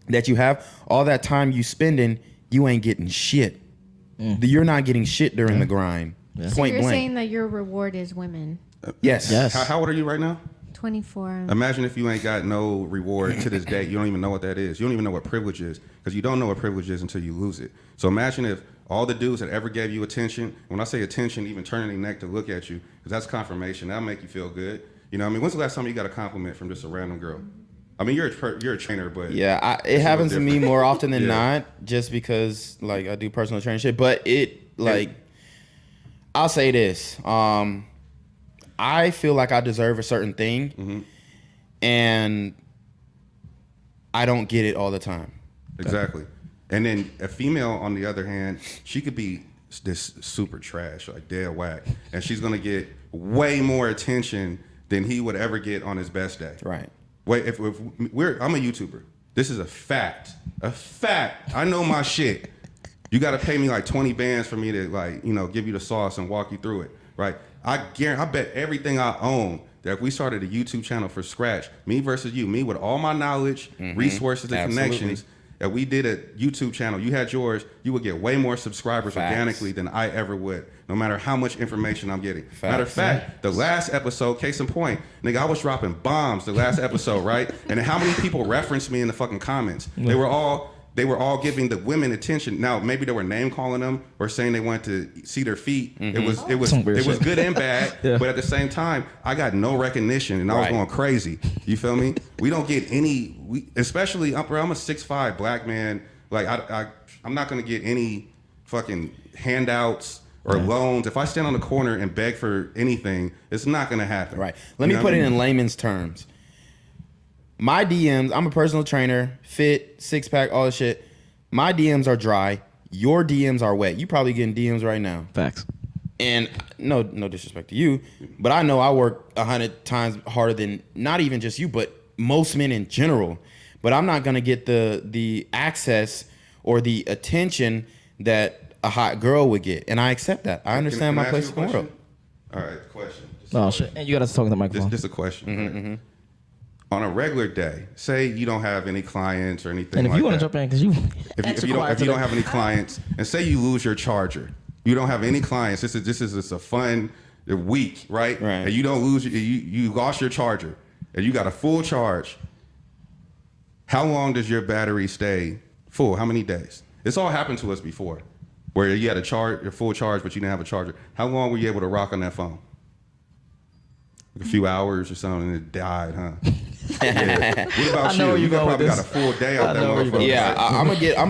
that you have, all that time you spending, you ain't getting shit. You're not getting shit during the grind. so Point you're blank. saying that your reward is women. Yes. Yes. How old are you right now? 24. Imagine if you ain't got no reward to this day. You don't even know what that is. You don't even know what privilege is because you don't know what privilege is until you lose it. So imagine if all the dudes that ever gave you attention, when I say attention, even turning their neck to look at you, because that's confirmation. That'll make you feel good. You know what I mean? When's the last time you got a compliment from just a random girl? I mean, you're a trainer, but Yeah, it it's a happens to little me different. more often than Yeah. not, just because like I do personal training shit. But I'll say this: I feel like I deserve a certain thing, and I don't get it all the time. Exactly. And then a female, on the other hand, she could be this super trash, like dead whack, and she's gonna get way more attention than he would ever get on his best day. Right. Wait, I'm a YouTuber. This is a fact. A fact. I know my shit. You got to pay me like 20 bands for me to give you the sauce and walk you through it, right? I bet everything I own that if we started a YouTube channel from scratch, me versus you, me with all my knowledge, resources, and Absolutely. connections, that we did a YouTube channel, you had yours, you would get way more subscribers Facts. organically than I ever would, no matter how much information I'm getting. Matter of Facts. fact, the last episode, case in point, nigga, I was dropping bombs the last episode, right? And how many people referenced me in the fucking comments? They were all giving the women attention. Now, maybe they were name calling them or saying they wanted to see their feet. It was Some weird shit. good and bad, Yeah. but at the same time, I got no recognition and I was Right. going crazy. You feel me? We don't get any. Especially I'm a 6'5" black man. Like I'm not gonna get any fucking handouts or loans. If I stand on the corner and beg for anything, it's not gonna happen. Right. Let me put it in layman's terms. My DMs, I'm a personal trainer, fit, six pack, all this shit. My DMs are dry. Your DMs are wet. You probably getting DMs right now. Facts. And no disrespect to you, but I know I work 100 times harder than not even just you, but most men in general. But I'm not gonna get the access or the attention that a hot girl would get, and I accept that. I understand my Can I place ask in you the a world. question? All right, question. Just Oh shit! And you gotta talk to the microphone. Just a question. Right? On a regular day, say you don't have any clients or anything And if like you want to that. jump in, because you, If you don't have any clients, and say you lose your charger, you don't have any clients. This is a fun week, right? Right. And you don't lose you lost your charger, and you got a full charge. How long does your battery stay full? How many days? It's all happened to us before, where you had your full charge, but you didn't have a charger. How long were you able to rock on that phone? Like a few hours or something, and it died, huh? Yeah. What about I know you? where You you going with probably this. got a full day out I that know where you going. motherfucker. Yeah, I'm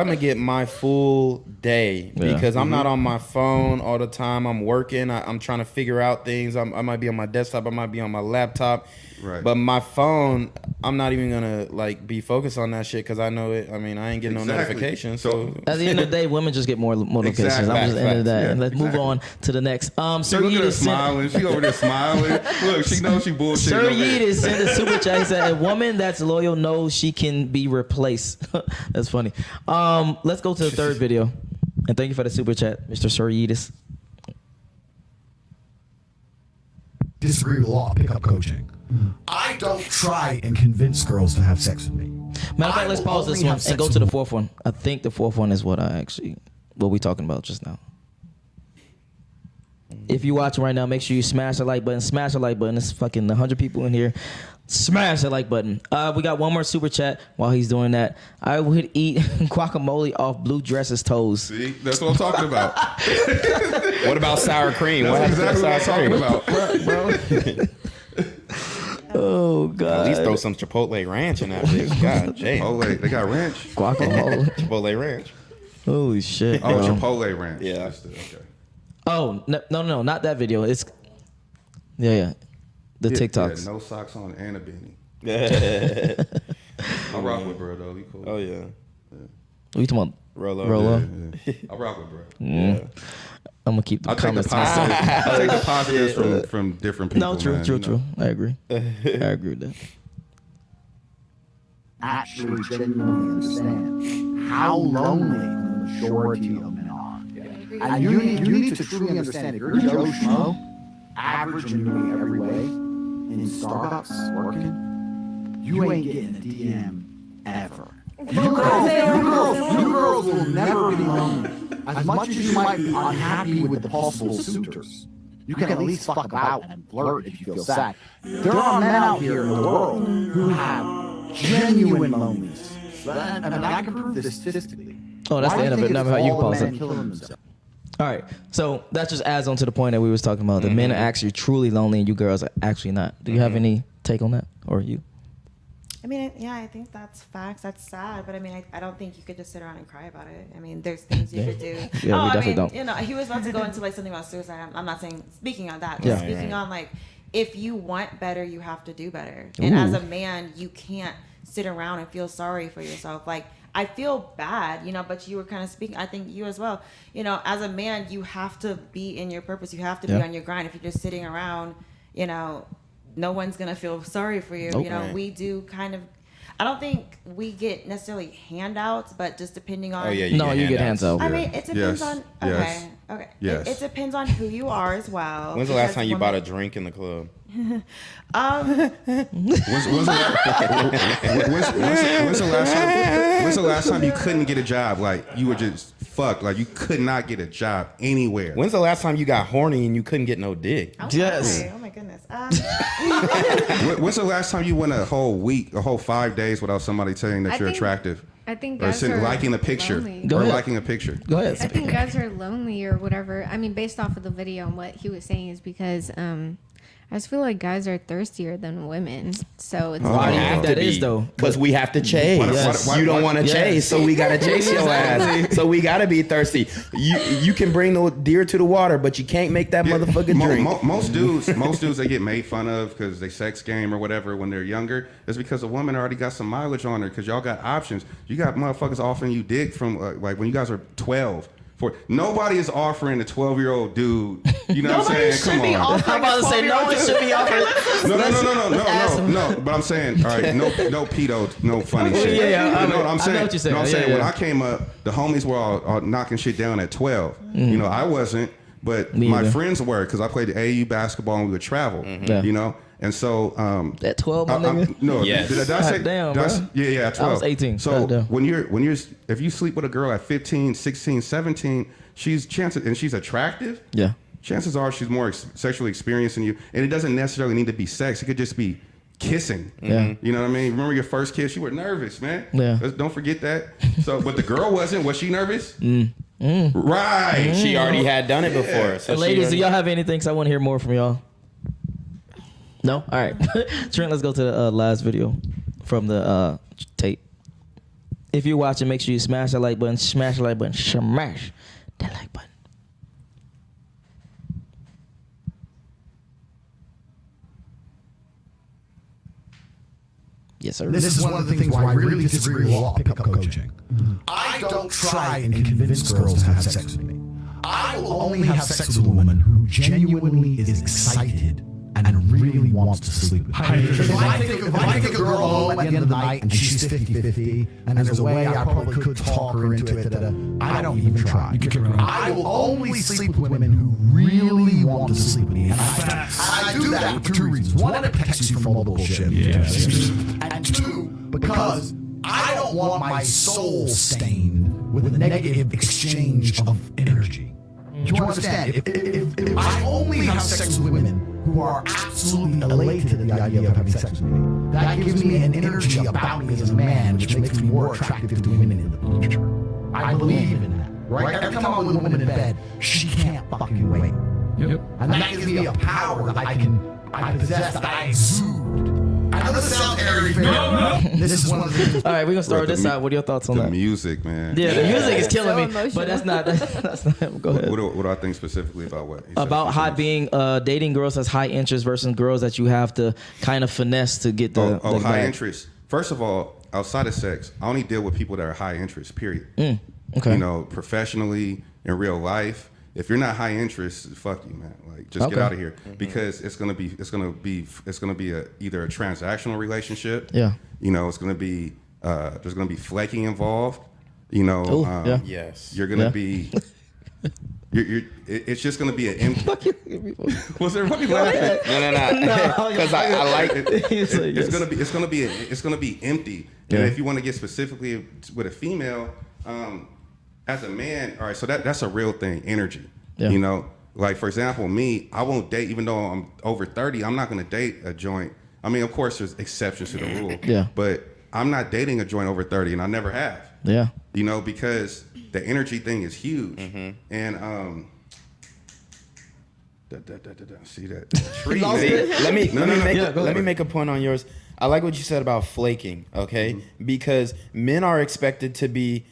gonna get my full day because I'm not on my phone all the time. I'm working. I'm trying to figure out things. I might be on my desktop. I might be on my laptop. Right. But my phone, I'm not even gonna like be focused on that shit because I know it. I mean, I ain't getting no notifications. So at the end of the day, women just get more notifications. Exactly. I'm just ending that. Yeah, And let's move on to the next. Sir Look at her Yeetus sent, smiling. She over there smiling. Look, she knows she bullshit. Sir Yeetus sent a super chat. He said, "A woman that's loyal knows she can be replaced." That's funny. Let's go to the third video. And thank you for the super chat, Mr. Sir Yeetus. Disagree with the law of pickup coaching. I don't try and convince girls to have sex with me. Matter of fact, let's pause this one and go to the fourth one. I think the fourth one is what we talking about just now. If you're watching right now, make sure you smash the like button. Smash the like button. There's fucking 100 people in here. Smash the like button. We got one more super chat while he's doing that. I would eat guacamole off blue dresses' toes. See, that's what I'm talking about. what about sour cream? That's What exactly what I'm happened talking to about. Oh, God. At least throw some Chipotle ranch in that bitch. God damn. Chipotle, they got ranch. Guacamole. Chipotle ranch. Holy shit. Oh, bro. Chipotle ranch. Yeah. Okay. Oh, no, not that video. It's, yeah. The TikToks. Yeah, no socks on and a beanie. I rock with bro though. He cool. Oh yeah. What you talking about? Rolo. Yeah. I rock with bro. Yeah. I'm going to keep the I take the comments to myself. positives. I take the positives from different people. No, true. man, you know. I agree. I agree with that. Actually genuinely understand how lonely the majority of men are. And you need to truly understand if you're Joe Schmo, average and doing every way, in Starbucks working, you ain't getting a DM ever. You girls will never be lonely. As much as you might be unhappy with the possible suitors, you can at least fuck about and flirt if you feel sad. There are men out here in the world who have genuine loneliness. And I can prove this statistically. Oh, that's the end of it. Never how you pause it. it. All right. So that just adds on to the point that we was talking about. The men are actually truly lonely and you girls are actually not. Do you have any take on that? Or you? I mean, yeah, I think that's facts. That's sad, but I mean, I don't think you could just sit around and cry about it. I mean, there's things you could do. Yeah, we definitely don't. You know, he was about to go into like something about suicide. I'm not saying speaking on that. Yeah. Just speaking on like, if you want better, you have to do better. And as a man, you can't sit around and feel sorry for yourself. Like, I feel bad, you know, but you were kind of speaking, I think you as well, you know, as a man, you have to be in your purpose. You have to be on your grind. If you're just sitting around, you know, no one's going to feel sorry for you. Nope. You know, we do kind of, I don't think we get necessarily handouts, but just depending on. Oh yeah. You get hands out. I mean, it depends Yes. on. Yes. Okay. Yes. It depends on who you are as well. When's the last because time you women- bought a drink in the club? When's the last time you couldn't get a job? Like you were just fucked. Like you could not get a job anywhere. When's the last time you got horny and you couldn't get no dick? I'm Yes. sorry. Oh my goodness. When's the last time you went a whole week, a whole 5 days without somebody saying that I you're think- attractive? I think Or guys are liking a picture. lonely. Go or ahead. liking a picture. Go ahead. I think guys are lonely or whatever. I mean, based off of the video and what he was saying is because I just feel like guys are thirstier than women. So it's Why do you like, think that is, though? Because we have to chase. Why- You don't want to yes. chase, so we gotta chase your ass. So we gotta be thirsty. You can bring the deer to the water, but you can't make that motherfucker drink. Most dudes, they get made fun of because they sex game or whatever when they're younger. It's because a woman already got some mileage on her because y'all got options. You got motherfuckers offering you dick from like when you guys are 12. Nobody is offering a 12-year-old dude. You know what I'm saying? Come on. I'm about to say no one should be offering. No. But I'm saying, all right, no pedo, no funny shit. Yeah, You know what I'm saying? I know what you're saying. You know what I'm saying? Yeah. When I came up, the homies were all knocking shit down at 12. You know, I wasn't, but Me my either. friends were because I played the AAU basketball and we would travel. Yeah. You know, and so At 12, my nigga. no, Yes. did I say? God damn, did I bro. s- yeah, at 12. I was 18. So God damn. when you're if you sleep with a girl at 15, 16, 17, she's attractive. Yeah. Chances are she's more sexually experienced than you, and it doesn't necessarily need to be sex. It could just be kissing. Yeah. You know what I mean? Remember your first kiss? You were nervous, man. Yeah. Don't forget that. So, but the girl wasn't. Was she nervous? Right. She already had done it before. So she Ladies, do already- y'all have anything? 'Cause I want to hear more from y'all. No? All right. Trent, let's go to the last video from the Tate. If you're watching, make sure you smash that like button, smash the like button, smash that like button. Yes, sir. This is one of the things why I really disagree with a lot of pickup coaching. I don't try and convince girls to have sex with me. I will only have sex with a woman who genuinely is excited and really wants to sleep with me. If I take a girl home at the end of the night and she's 50-50, and there's a way I probably could talk her into it, I don't even try. I will only sleep with women who really want to sleep with me. And I do that for two reasons. One, it protects you from all the bullshit. And two, because I don't want my soul stained with a negative exchange of energy. Do you understand? If I only have sex with women who are absolutely elated at the idea of having sex with me, that gives me an energy about me as a man which makes me more attractive to women in the future. I believe in that. Right? Every time I'm with a woman in bed, she can't fucking wait. Yep. And that gives me a power that I possess, that I exude. I know this sounds airy, no. This is one of the things. All right, we're going to start with this side. What are your thoughts on the that? music, man. Yeah, the music is killing So me. emotional. But that's not go ahead. What do I think specifically about what? He said About high being dating girls that's high interest versus girls that you have to kind of finesse to get the high bag. interest. First of all, outside of sex, I only deal with people that are high interest, period. Okay. You know, professionally, in real life. If you're not high interest, fuck you, man. Like, just get out of here, because it's gonna be either a transactional relationship. Yeah. You know, it's gonna be there's gonna be flaking involved. You know, Yes. you're gonna be. It's just gonna be an empty. Was everybody laughing? No. Because I like it. It's gonna be empty. Yeah. And if you want to get specifically with a female, as a man, all right. So that's a real thing, energy. Yeah. You know, like for example, me, I won't date even though I'm over 30. I'm not gonna date a joint. I mean, of course, there's exceptions to the rule. Yeah. But I'm not dating a joint over 30, and I never have. Yeah. You know, because the energy thing is huge. And see that tree. Let me No. make a point on yours. I like what you said about flaking, okay? Because men are expected to be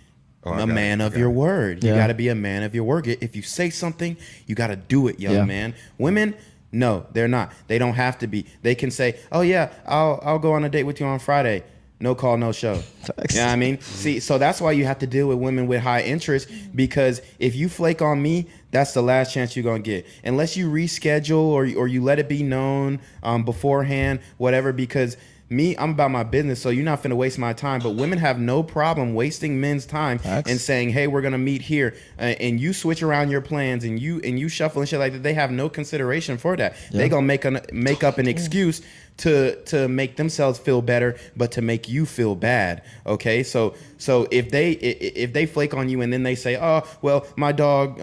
a man of your word. You got to be a man of your word. If you say something, you got to do it, young man. Women, no, they're not. They don't have to be. They can say, "Oh yeah, I'll go on a date with you on Friday." No call, no show. You know what I mean? See, so that's why you have to deal with women with high interest, because if you flake on me, that's the last chance you're going to get. Unless you reschedule or you let it be known beforehand, whatever, because me, I'm about my business, so you're not finna waste my time. But women have no problem wasting men's time and saying, "Hey, we're gonna meet here," and you switch around your plans and you shuffle and shit like that. They have no consideration for that. They gonna make up an excuse to make themselves feel better, but to make you feel bad. Okay, so if they flake on you and then they say, "Oh, well, my dog,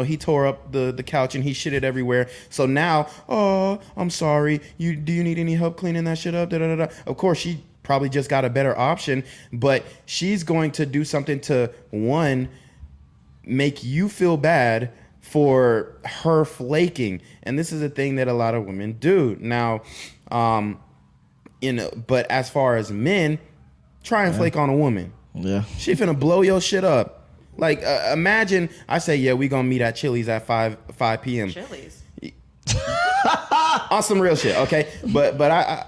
he tore up the couch and he shitted everywhere. So now, oh, I'm sorry. Do you need any help cleaning that shit up?" Of course, she probably just got a better option, but she's going to do something to, one, make you feel bad for her flaking. And this is a thing that a lot of women do. Now, but as far as men, try and flake on a woman. Yeah. She finna blow your shit up. Like, imagine I say, "Yeah, we gonna meet at Chili's at 5 p.m. Chili's. On some real shit, okay? But I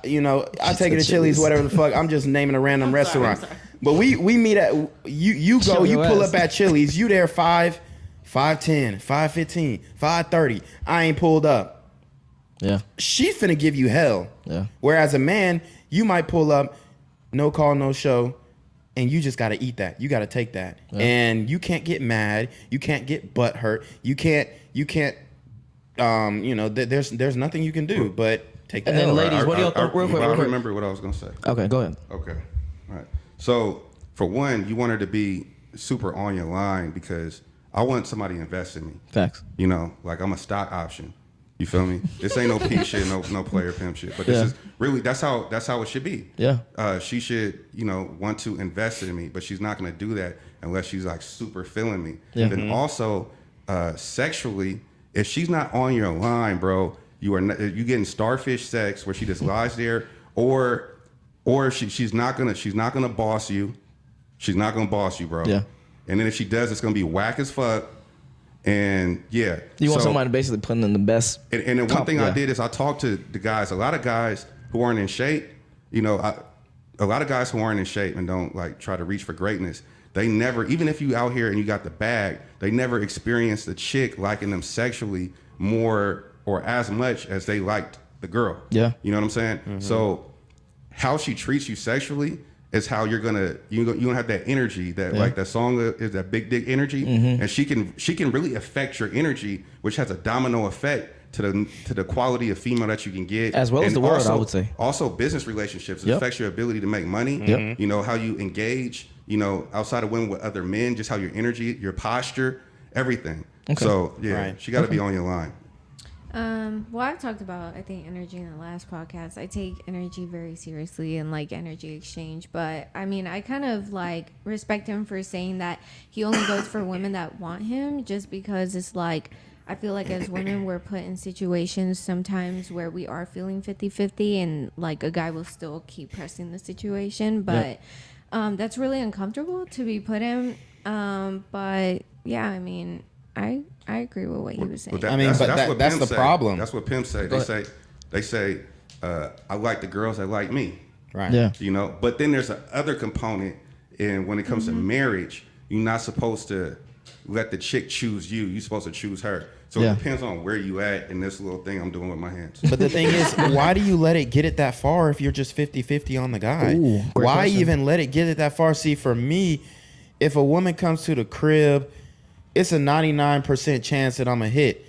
take it to Chili's, whatever the fuck. I'm just naming a random restaurant. Sorry. But we meet at you pull up at Chili's, you there 5:10, 5:15, 5:30. I ain't pulled up. Yeah. She's finna give you hell. Yeah. Whereas a man, you might pull up, no call, no show, and you just gotta eat that. You gotta take that. Yeah. And you can't get mad. You can't get butt hurt. You can't there's nothing you can do but take that. And then ladies, what do y'all think? Real quick. I remember what I was gonna say. Okay, go ahead. Okay. All right. So for one, you want her to be super on your line, because I want somebody to invest in me. Facts. You know, like I'm a stock option. You feel me? This ain't no P shit, no player pimp shit. But this is really that's how it should be. Yeah. She should, want to invest in me, but she's not gonna do that unless she's like super feeling me. Yeah. And then also, sexually, if she's not on your line, bro, You getting starfish sex where she just lies there, or she's not gonna boss you. She's not gonna boss you, bro. Yeah. And then if she does, it's gonna be whack as fuck. And yeah, You want somebody basically putting in the best. And the one thing I did is I talked to the guys. A lot of guys who aren't in shape, a lot of guys who aren't in shape and don't like try to reach for greatness. They never, even if you out here and you got the bag, they never experienced the chick liking them sexually more or as much as they liked the girl. Yeah. You know what I'm saying? Mm-hmm. So how she treats you sexually is how you're gonna have that energy that like that song is that big dick energy, and she can really affect your energy, which has a domino effect to the quality of female that you can get, as well as the world. I would say also business relationships. It affects your ability to make money. You know how you engage. You know, outside of women with other men, just how your energy, your posture, everything. Okay. So she got to be on your line. Well, I've talked about, I think, energy in the last podcast. I take energy very seriously and like energy exchange. But I mean, I kind of like respect him for saying that he only goes for women that want him, just because it's like, I feel like as women, we're put in situations sometimes where we are feeling 50-50 and like a guy will still keep pressing the situation. But that's really uncomfortable to be put in. But yeah, I mean, I agree with what he was saying. That's the problem. That's what pimps say. They say, I like the girls that like me. Right. Yeah. You know, but then there's another component, and when it comes to marriage, you're not supposed to let the chick choose you. You're supposed to choose her. So it depends on where you at in this little thing I'm doing with my hands. But the thing is, why do you let it get it that far if you're just 50-50 on the guy? Ooh, why question. even let it get it that far? See, for me, if a woman comes to the crib, it's a 99% chance that I'm a hit.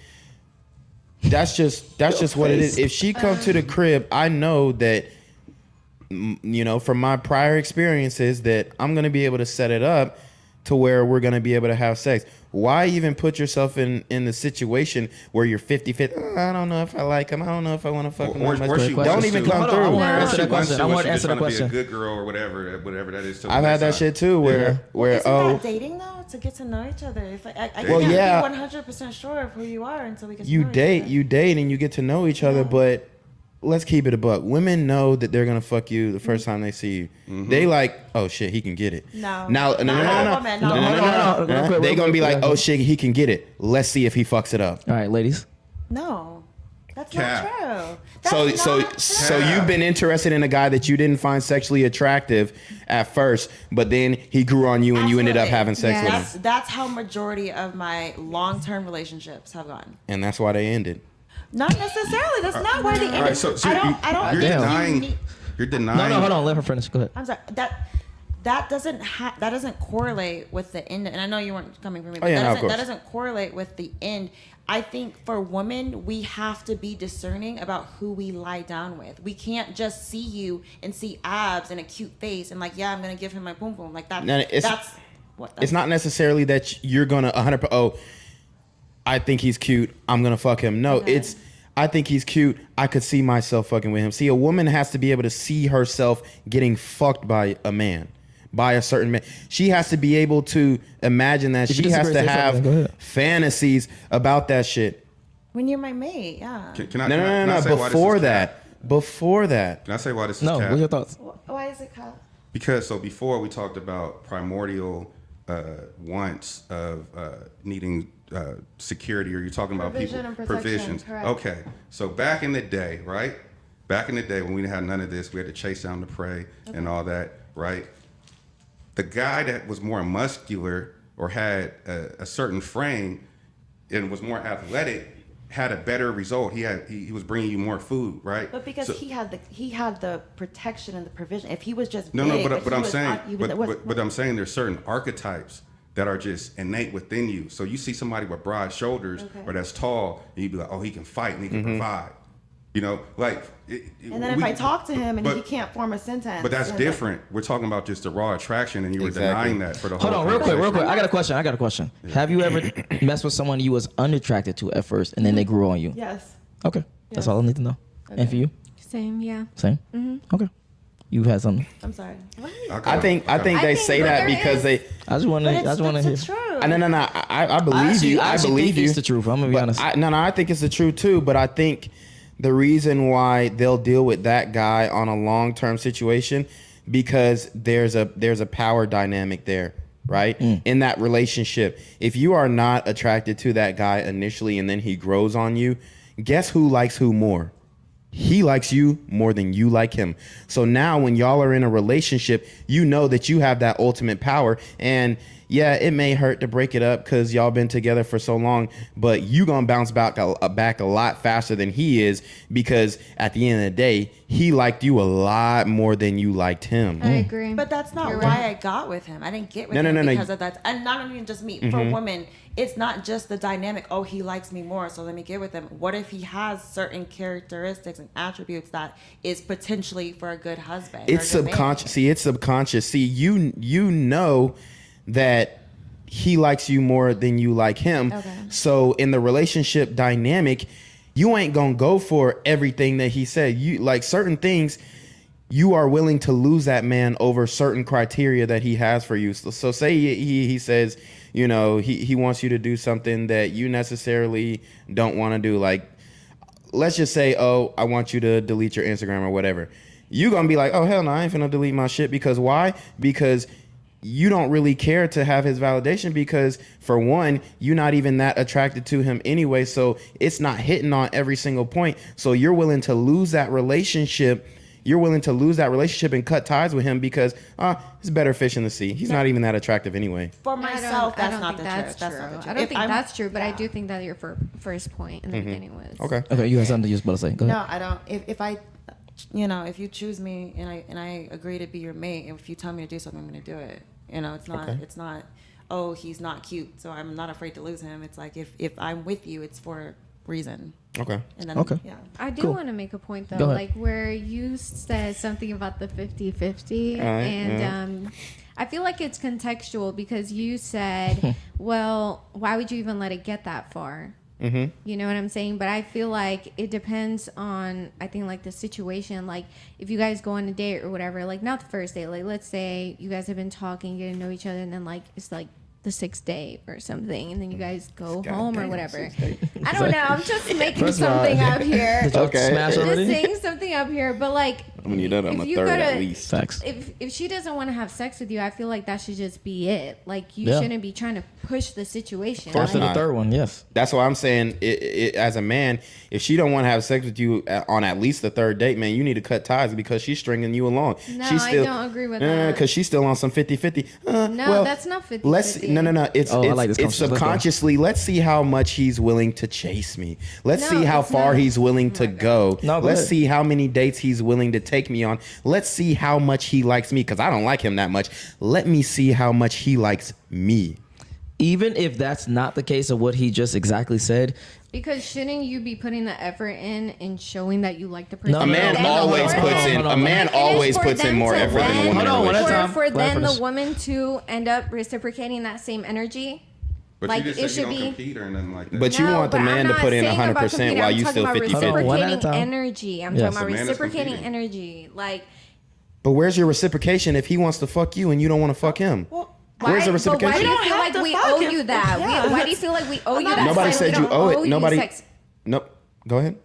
That's just what it is. If she comes to the crib, I know that, you know, from my prior experiences, that I'm going to be able to set it up to where we're going to be able to have sex. Why even put yourself in the situation where you're 50-50? I don't know if I like him. I don't know if I want to fuck him. Don't even come through. I want to answer that question. I want to answer that that question. Be a good girl or whatever that is. I've had that shit too, where isn't that dating though, to get to know each other? If I can't be 100% sure of who you are until we get to know each other. You date and you get to know each other, but let's keep it a buck. Women know that they're gonna fuck you the first time they see you. Mm-hmm. They like, oh shit, he can get it. No. They gonna be like, oh shit, he can get it. Let's see if he fucks it up. All right, ladies. No, that's not true. So you've been interested in a guy that you didn't find sexually attractive at first, but then he grew on you and you ended up having sex with him. That's how majority of my long-term relationships have gone. And that's why they ended. Not necessarily. That's not why they ended. All right, so I don't. You're denying. No, hold on. Let her finish. Go ahead. I'm sorry. That doesn't correlate with the end. And I know you weren't coming from me. But that doesn't correlate with the end. I think for women, we have to be discerning about who we lie down with. We can't just see you and see abs and a cute face and like, I'm gonna give him my boom boom like that. It's not necessarily that you're gonna 100%. Oh, I think he's cute, I'm gonna fuck him. No, it's I think he's cute, I could see myself fucking with him. See, a woman has to be able to see herself getting fucked by a man, by a certain man. She has to be able to imagine that. She has to have fantasies about that shit. When you're my mate, yeah. No. Before that. Can I say why this is cap? No, what are your thoughts? Why is it cap? Because before we talked about primordial wants of needing security, or you're talking about provisions. Correct. Okay, so back in the day, right? Back in the day when we didn't have none of this, we had to chase down the prey and all that, right? The guy that was more muscular or had a certain frame and was more athletic had a better result. He was bringing you more food, right? But because he had the protection and the provision. If he was just but I'm saying there's certain archetypes that are just innate within you. So you see somebody with broad shoulders or that's tall, and you'd be like, oh, he can fight and he can provide. You know, like. And then if I talk to him and he can't form a sentence. But that's different. We're talking about just the raw attraction, and you were denying that for the whole. Hold on, real quick. I got a question. Yeah. Have you ever messed with someone you was unattracted to at first, and then they grew on you? Yes. Okay, that's all I need to know. Okay. And for you? Same, yeah. Same. Mm-hmm. Okay. You had something. I'm sorry. I think they say that because they. I just want to hear. True. No. I believe you. I believe you. It's the truth. I'm gonna be honest. I think it's the truth too. But I think the reason why they'll deal with that guy on a long-term situation, because there's a power dynamic there, right? In that relationship. If you are not attracted to that guy initially and then he grows on you, guess who likes who more? He likes you more than you like him. So now when y'all are in a relationship, you know that you have that ultimate power. And yeah, it may hurt to break it up because y'all been together for so long, but you gonna bounce back a lot faster than he is, because at the end of the day, he liked you a lot more than you liked him. I agree. But that's not You're why right. I got with him. I didn't get with No, him no, no, because no. of that. And not even just me. For women, it's not just the dynamic, oh, he likes me more, so let me get with him. What if he has certain characteristics and attributes that is potentially for a good husband? It's or a good subconscious. man? See, it's subconscious. See, you know that he likes you more than you like him. Okay. So in the relationship dynamic, you ain't gonna go for everything that he said. You like certain things, you are willing to lose that man over certain criteria that he has for you. So say he says, you know, he wants you to do something that you necessarily don't want to do. Like, let's just say, oh, I want you to delete your Instagram or whatever. You gonna be like, oh, hell no, I ain't finna delete my shit. Because why? Because you don't really care to have his validation, because for one, you're not even that attracted to him anyway. So it's not hitting on every single point. So you're willing to lose that relationship. You're willing to lose that relationship and cut ties with him because it's better fish in the sea. He's not even that attractive anyway. For myself, I that's don't not think the that's truth. true. That's not the truth. I don't If think I'm- that's true, but I yeah. do think that your first point in the beginning was Okay, you have something you was about to say. Go ahead. No, I don't. If I, you know, if you choose me and I agree to be your mate, if you tell me to do something, I'm going to do it. You know, it's not. Okay. It's not. Oh, he's not cute, so I'm not afraid to lose him. It's like if I'm with you, it's for a reason. Okay. And then, Okay. Yeah. I do Cool. want to make a point though, Go ahead. like where you said something about the 50-50 All right, and I feel like it's contextual because you said, well, why would you even let it get that far? Mm-hmm. You know what I'm saying? But I feel like it depends on, I think, like the situation. Like if you guys go on a date or whatever, like not the first date, like let's say you guys have been talking, getting to know each other, and then like it's like the 6th day or something, and then you guys go home or whatever. I don't know. I'm just making First of all, something up here. Did y'all Okay. smash Just already? saying something up here, but like When you're done, I'm if a you third gotta- at least. Facts. if she doesn't want to have sex with you, I feel like that should just be it. Like you Yeah. shouldn't be trying to push the situation. course First to Like, the not. third one, yes. That's why I'm saying, as a man, if she don't want to have sex with you on at least the 3rd date, man, you need to cut ties because she's stringing you along. No, she's I don't agree with that. Because she's still on some 50-50. No, that's not 50-50. Let's no. It's Oh, I like this it's conversation. Let's go. subconsciously. Let's see how much he's willing to chase me. Let's No, see how it's far not. he's willing to go. No, go Let's ahead. see how many dates he's willing to take me on. Let's see how much he likes me, because I don't like him that much. Let me see how much he likes me. Even if that's not the case of what he just exactly said, because shouldn't you be putting the effort in showing that you like the person? No, A man no, no, always no, no, puts no, in. no, A no. man It is always for puts in them more to effort than a then- woman. in a Hold on, one at a relationship. time. For Let her then the finish. woman to end up reciprocating that same energy. But Like, you it just said should you don't be- compete or nothing like that. But you want the but man I'm to not put in saying about 100% competing. while I'm you talking still about 50-50. Hold on, one at a reciprocating time. energy. I'm Yes. talking The about man is reciprocating competing. energy. Like, But where's your reciprocation if he wants to fuck you and you don't want to fuck him? Well, Where's the But why reciprocation? do you We don't feel have like to we fuck owe him. you that? Yeah. Why do you feel like we owe you that? Nobody It's like said we you don't owe it. you Nobody. sex. Nope. Go ahead.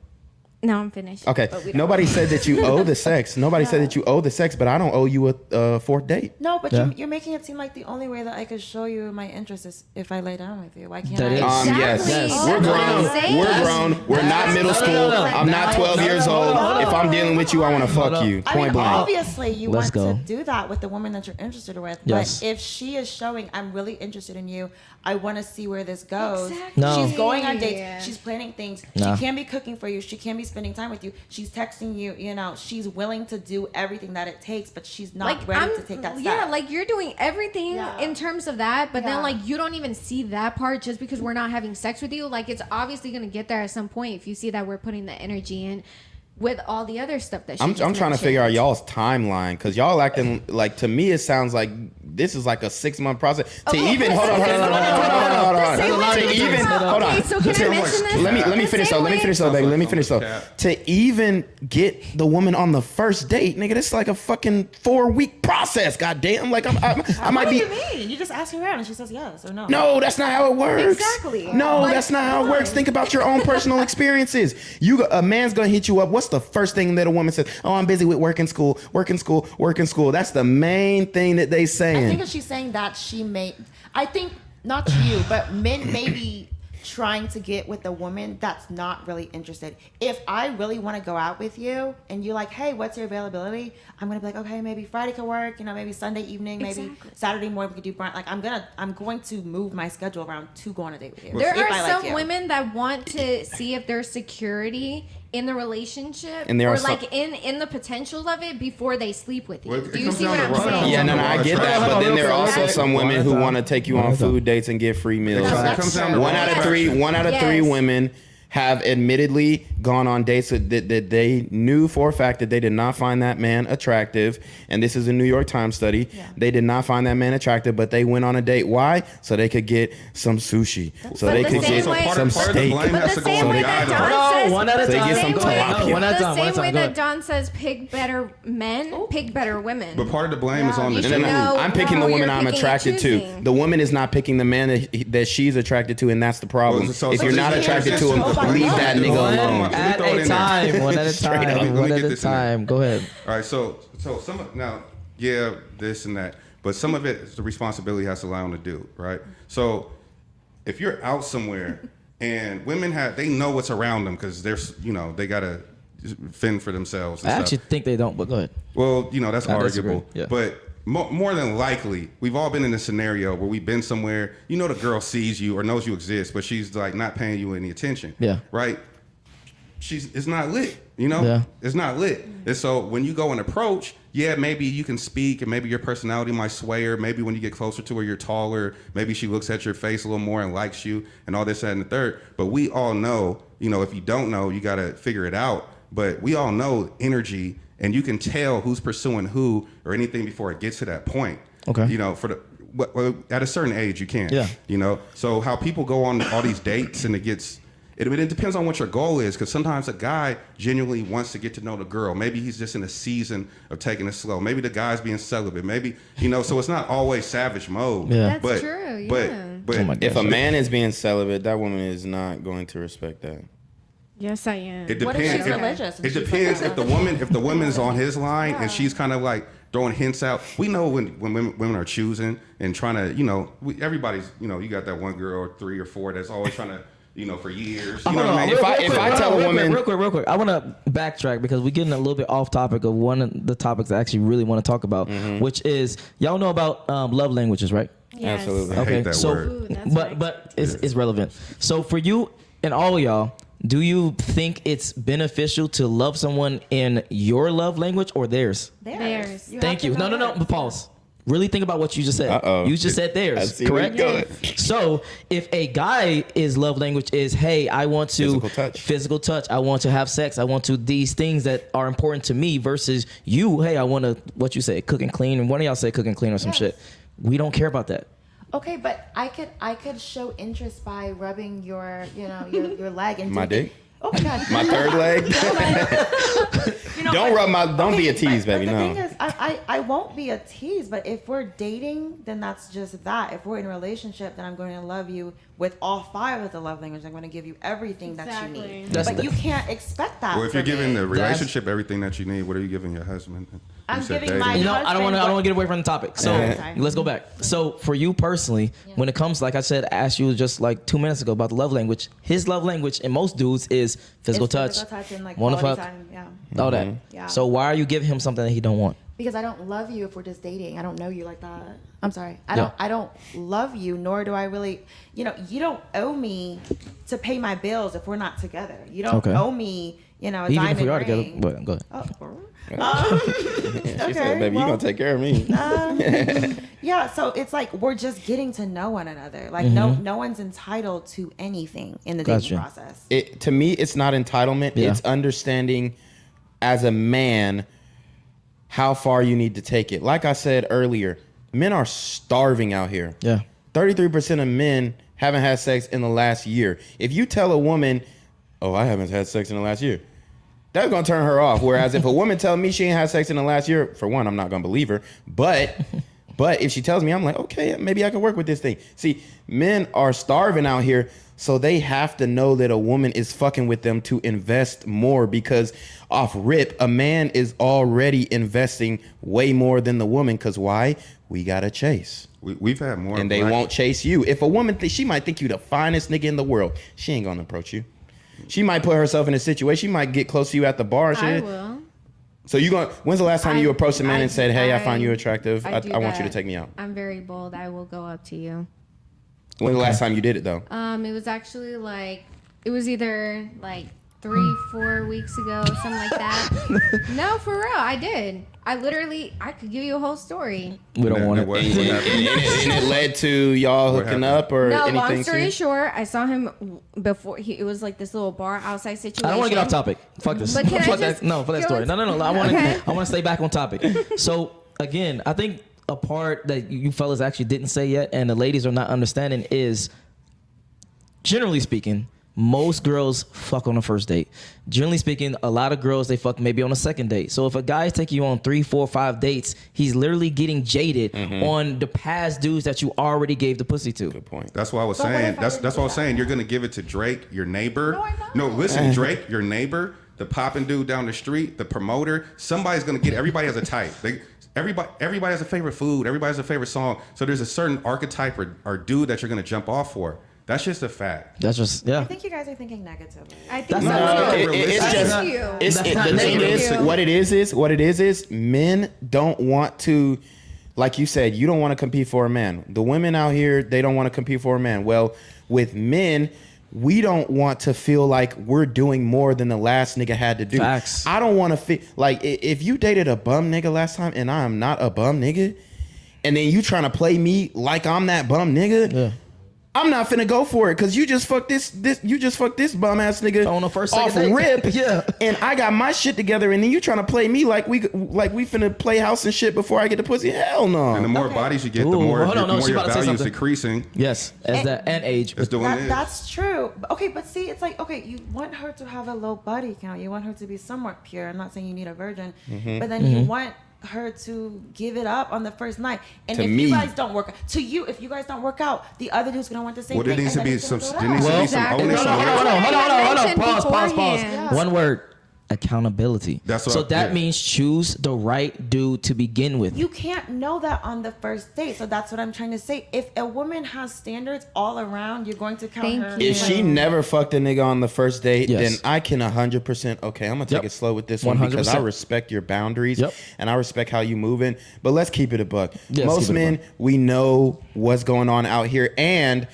No, I'm finished. Okay. But we don't. Nobody said that you owe the sex. Nobody said that you owe the sex, but I don't owe you a 4th date. no, but Yeah. you're making it seem like the only way that I could show you my interest is if I lay down with you. Why can't That I? is- Yes. Exactly. Yes. We're That's what I'm grown. saying. We're grown. We're not middle school. I'm not 12 years old. If I'm dealing with you, I want to Hold fuck on. you. I Point mean, blank. obviously, you Let's want go. to do that with the woman that you're interested with. Yes. But if she is showing, I'm really interested in you, I want to see where this goes. Exactly. No. She's going on dates. She's planning things. No. She can be cooking for you. She can be spending time with you. She's texting you. You know, she's willing to do everything that it takes, but she's not ready to take that step. Yeah, like you're doing everything Yeah. in terms of that, but Yeah. then like you don't even see that part just because we're not having sex with you. Like it's obviously gonna get there at some point if you see that we're putting the energy in with all the other stuff that she I'm just trying to figure out mentioned. y'all's timeline because y'all acting like, to me it sounds like this is like a 6-month process to Okay, even. Hold on. To even hold on. So can I mention this? Let me finish though. Baby. Let me finish though. To even get the woman on the first date, nigga, this is like a fucking 4-week process. Goddamn, like I might be. What do you mean? You just ask her out and she says yes or no. No, that's not how it works. Exactly. No, that's not how it works. Think about your own personal experiences. A man's gonna hit you up. What's the first thing that a woman says? Oh, I'm busy with work and school. That's the main thing that they saying. I think that she's saying that I think, not you, but men may be trying to get with a woman that's not really interested. If I really want to go out with you and you're like, hey, what's your availability? I'm going to be like, okay, maybe Friday could work, maybe Sunday evening, maybe Saturday morning we could do brunch. Like I'm going to move my schedule around to go on a date with you. There are some women that want to see if there's security in the relationship and there or are like in the potential of it before they sleep with you. Well, Do you see what I'm saying? Yeah, no, I get that, but then there are also some women who want to take you on food dates and get free meals. One out of three women have admittedly gone on dates that they knew for a fact that they did not find that man attractive. And this is a New York Times study. Yeah. They did not find that man attractive, but they went on a date. Why? So they could get some sushi. So they could get some steak. But the same way that Don says, one at a time. The same way that Don says pick better men, pick better women. But part of the blame is on the no. I'm picking the woman I'm attracted to. The woman is not picking the man that she's attracted to, and that's the problem. If you're not attracted to him, leave that nigga alone. At a time, one at a time, one at a time. Go ahead. All right, so some now, yeah, this and that, but some of it, the responsibility has to lie on the dude, right? So if you're out somewhere and women they know what's around them because they gotta fend for themselves. And I actually think they don't, but go ahead. Well, that's arguable, yeah. but. More than likely, we've all been in a scenario where we've been somewhere, the girl sees you or knows you exist, but she's like not paying you any attention. Yeah. Right? It's not lit, Yeah. It's not lit. And so when you go and approach, yeah, maybe you can speak and maybe your personality might sway her. Maybe when you get closer to her, you're taller. Maybe she looks at your face a little more and likes you and all this, that, and the third. But we all know, if you don't know, you got to figure it out. But we all know energy. And you can tell who's pursuing who or anything before it gets to that point. Okay. At a certain age, you can. Yeah. So how people go on all these dates and it depends on what your goal is. Because sometimes a guy genuinely wants to get to know the girl. Maybe he's just in a season of taking it slow. Maybe the guy's being celibate. Maybe, so it's not always savage mode. Yeah. That's true. Yeah. But if a man is being celibate, that woman is not going to respect that. Yes, I am. It depends. What if she's religious? It depends if the woman's on his line and she's kind of like throwing hints out. We know when women are choosing and trying to, everybody's, you got that one girl or 3 or 4 that's always trying to, for years. You know what I mean? If I tell a woman, real quick, I want to backtrack because we're getting a little bit off topic of one of the topics I actually really want to talk about, which is y'all know about love languages, right? Yes. Absolutely. I hate that word. Ooh, but it's relevant. So for you and all of y'all, do you think it's beneficial to love someone in your love language or theirs? Theirs. Thank you. No, but pause. Really think about what you just said. Uh-oh. You just said theirs, I see correct? where you're going. So if a guy is love language is, hey, I want to physical touch. I want to have sex. I want to these things that are important to me versus you. Hey, I want to, what you say, cook and clean. And one of y'all say cook and clean or some shit. We don't care about that. Okay, but I could show interest by rubbing your leg and my dick. Oh my God. My third leg. Don't be a tease, baby. The No. thing is, I won't be a tease, but if we're dating, then that's just that. If we're in a relationship, then I'm going to love you with all 5 of the love languages. I'm going to give you everything that you need. But you can't expect that. Well, if you're from giving me. the relationship everything that you need, what are you giving your husband? I'm giving dating. my I don't want to get away from the topic. So Okay. let's go back. So for you personally, when it comes, like I said, I asked you just like 2 minutes ago about the love language. His love language in most dudes is physical touch. Physical touch and like Wanna quality fuck? time. Yeah. All that. Yeah. So why are you giving him something that he don't want? Because I don't love you if we're just dating. I don't know you like that. I'm sorry. Yeah. I don't love you, nor do I really, you don't owe me to pay my bills if we're not together. You don't owe me, a Even diamond if we are ring. together, but go ahead. She said, baby, you going to take care of me. Yeah, so it's like we're just getting to know one another. Like no one's entitled to anything in the dating process. To me, it's not entitlement. Yeah. It's understanding as a man how far you need to take it. Like I said earlier, men are starving out here. Yeah. 33% of men haven't had sex in the last year. If you tell a woman, oh, I haven't had sex in the last year, that's going to turn her off. Whereas if a woman tells me she ain't had sex in the last year, for one, I'm not going to believe her. But if she tells me, I'm like, okay, maybe I can work with this thing. See, men are starving out here, so they have to know that a woman is fucking with them to invest more, because off rip, a man is already investing way more than the woman. Because why? We got to chase. We've had more. And they won't chase you. If a woman, she might think you the finest nigga in the world. She ain't going to approach you. She might put herself in a situation. She might get close to you at the bar. And shit. I will. So when's the last time you approached a man and said, hey, I find you attractive. I want you to take me out. I'm very bold. I will go up to you. When's the last time you did it though? It was actually it was either 3-4 weeks ago, something like that. No, for real, I did. I could give you a whole story. We don't want it. And it led to y'all hooking up or No, anything? long story short, I saw him before. It was this little bar outside situation. I don't want to get off topic. Fuck this. But can I Fuck just that. No, for that go story. into- No. I want to stay back on topic. So again, I think a part that you fellas actually didn't say yet, and the ladies are not understanding, is generally speaking, most girls fuck on the first date. Generally speaking, a lot of girls, they fuck maybe on a second date. So if a guy's taking you on 3, 4, 5 dates, he's literally getting jaded on the past dudes that you already gave the pussy to. Good point. That's why I was saying. That's what I was saying. You're gonna give it to Drake, your neighbor. No, I'm not. No, listen, Drake, your neighbor, the popping dude down the street, the promoter. Somebody's gonna get. Everybody has a type. Everybody has a favorite food. Everybody has a favorite song. So there's a certain archetype or dude that you're gonna jump off for. That's just a fact. That's just, I yeah. think you guys are thinking negatively. I think That's so. not too. It's Thank just you. the thing is what it is men don't want to, like you said, you don't want to compete for a man. The women out here, they don't want to compete for a man. Well, with men, we don't want to feel like we're doing more than the last nigga had to do. Facts. I don't want to feel like if you dated a bum nigga last time and I am not a bum nigga, and then you trying to play me like I'm that bum nigga. Yeah. I'm not finna go for it because you just fucked this bum ass nigga On the first off second date. rip. Yeah. And I got my shit together, and then you trying to play me like we finna play house and shit before I get the pussy. Hell no. And the more bodies you get, the Ooh, more, hold on, no, she your about to say value is something. decreasing. Yes, as that and age. It's doing this. That's true. Okay, but see, it's okay, you want her to have a low body count. You want her to be somewhat pure. I'm not saying you need a virgin, but then you want her to give it up on the first night. And To if me. you guys don't work if you guys don't work out, the other dude's gonna want the same Well, there thing. needs to and then be it's some. gonna go There down. needs to be some Exactly. onus No, on no, your hold on, part. hold on. Pause. Beforehand. One word. Accountability. That's what so I- that yeah. means choose the right dude to begin with. You can't know that on the first date. So that's what I'm trying to say. If a woman has standards all around, you're going to count Thank her. you. If she never fucked a nigga on the first date, Yes. then I can 100%. Okay, I'm gonna take Yep. it slow with this one because 100%. I respect your boundaries Yep. and I respect how you moving. But let's keep it a buck. Yes, Most keep it a men, buck. we know what's going on out here, and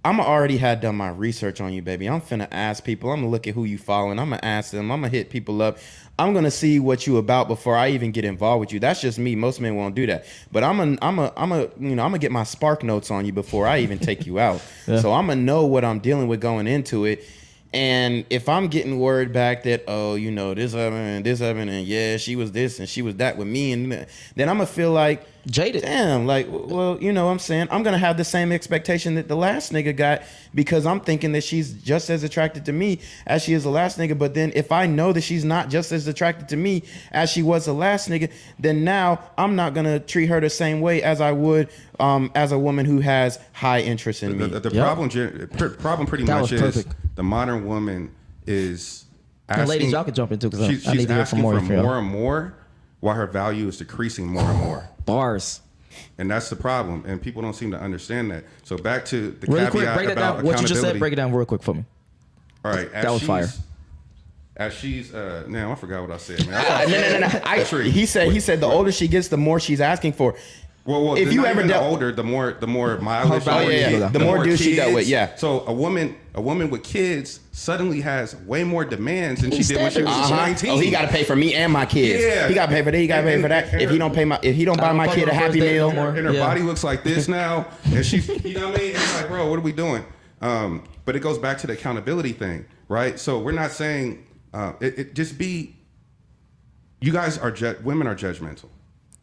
I'm already had done my research on you, baby. I'm finna ask people. I'm gonna look at who you following. I'm gonna ask them. I'm gonna hit people up. I'm gonna see what you about before I even get involved with you. That's just me. Most men won't do that. But I'm gonna get my spark notes on you before I even take you out. Yeah. So I'm gonna know what I'm dealing with going into it. And if I'm getting word back that, oh, this happened, and yeah, she was this and she was that with me, and then I'm gonna feel like Jaded. damn, like, well, you know what I'm saying? I'm gonna have the same expectation that the last nigga got because I'm thinking that she's just as attracted to me as she is the last nigga. But then if I know that she's not just as attracted to me as she was the last nigga, then now I'm not gonna treat her the same way as I would as a woman who has high interest in me. The Yep. problem pretty That much was is perfect. the modern woman is And asking. ladies, y'all can jump into because She's I need to hear asking from more. for more and more, while her value is decreasing more and more. Bars. And that's the problem, and people don't seem to understand that. So back to the Really caveat quick, break that about down. What you just said, accountability. break it down real quick for me. All right, That was fire. As she's now I forgot what I said, man. No. That's right. He said the older she gets, the more she's asking for. Well, if you ever the dealt older, the more mileage. Oh, yeah. The more dudes she dealt with, yeah. So a woman with kids suddenly has way more demands than she did when she was 19. Oh, he got to pay for me and my kids. Yeah. He got to pay for that. He got to pay for that. And If he don't buy my fuck kid a on the Happy first date Meal. no more. And her Yeah. body looks like this now, and she's, you know what I mean? It's like, bro, what are we doing? But it goes back to the accountability thing, right? So we're not saying it just be. You guys are women are judgmental,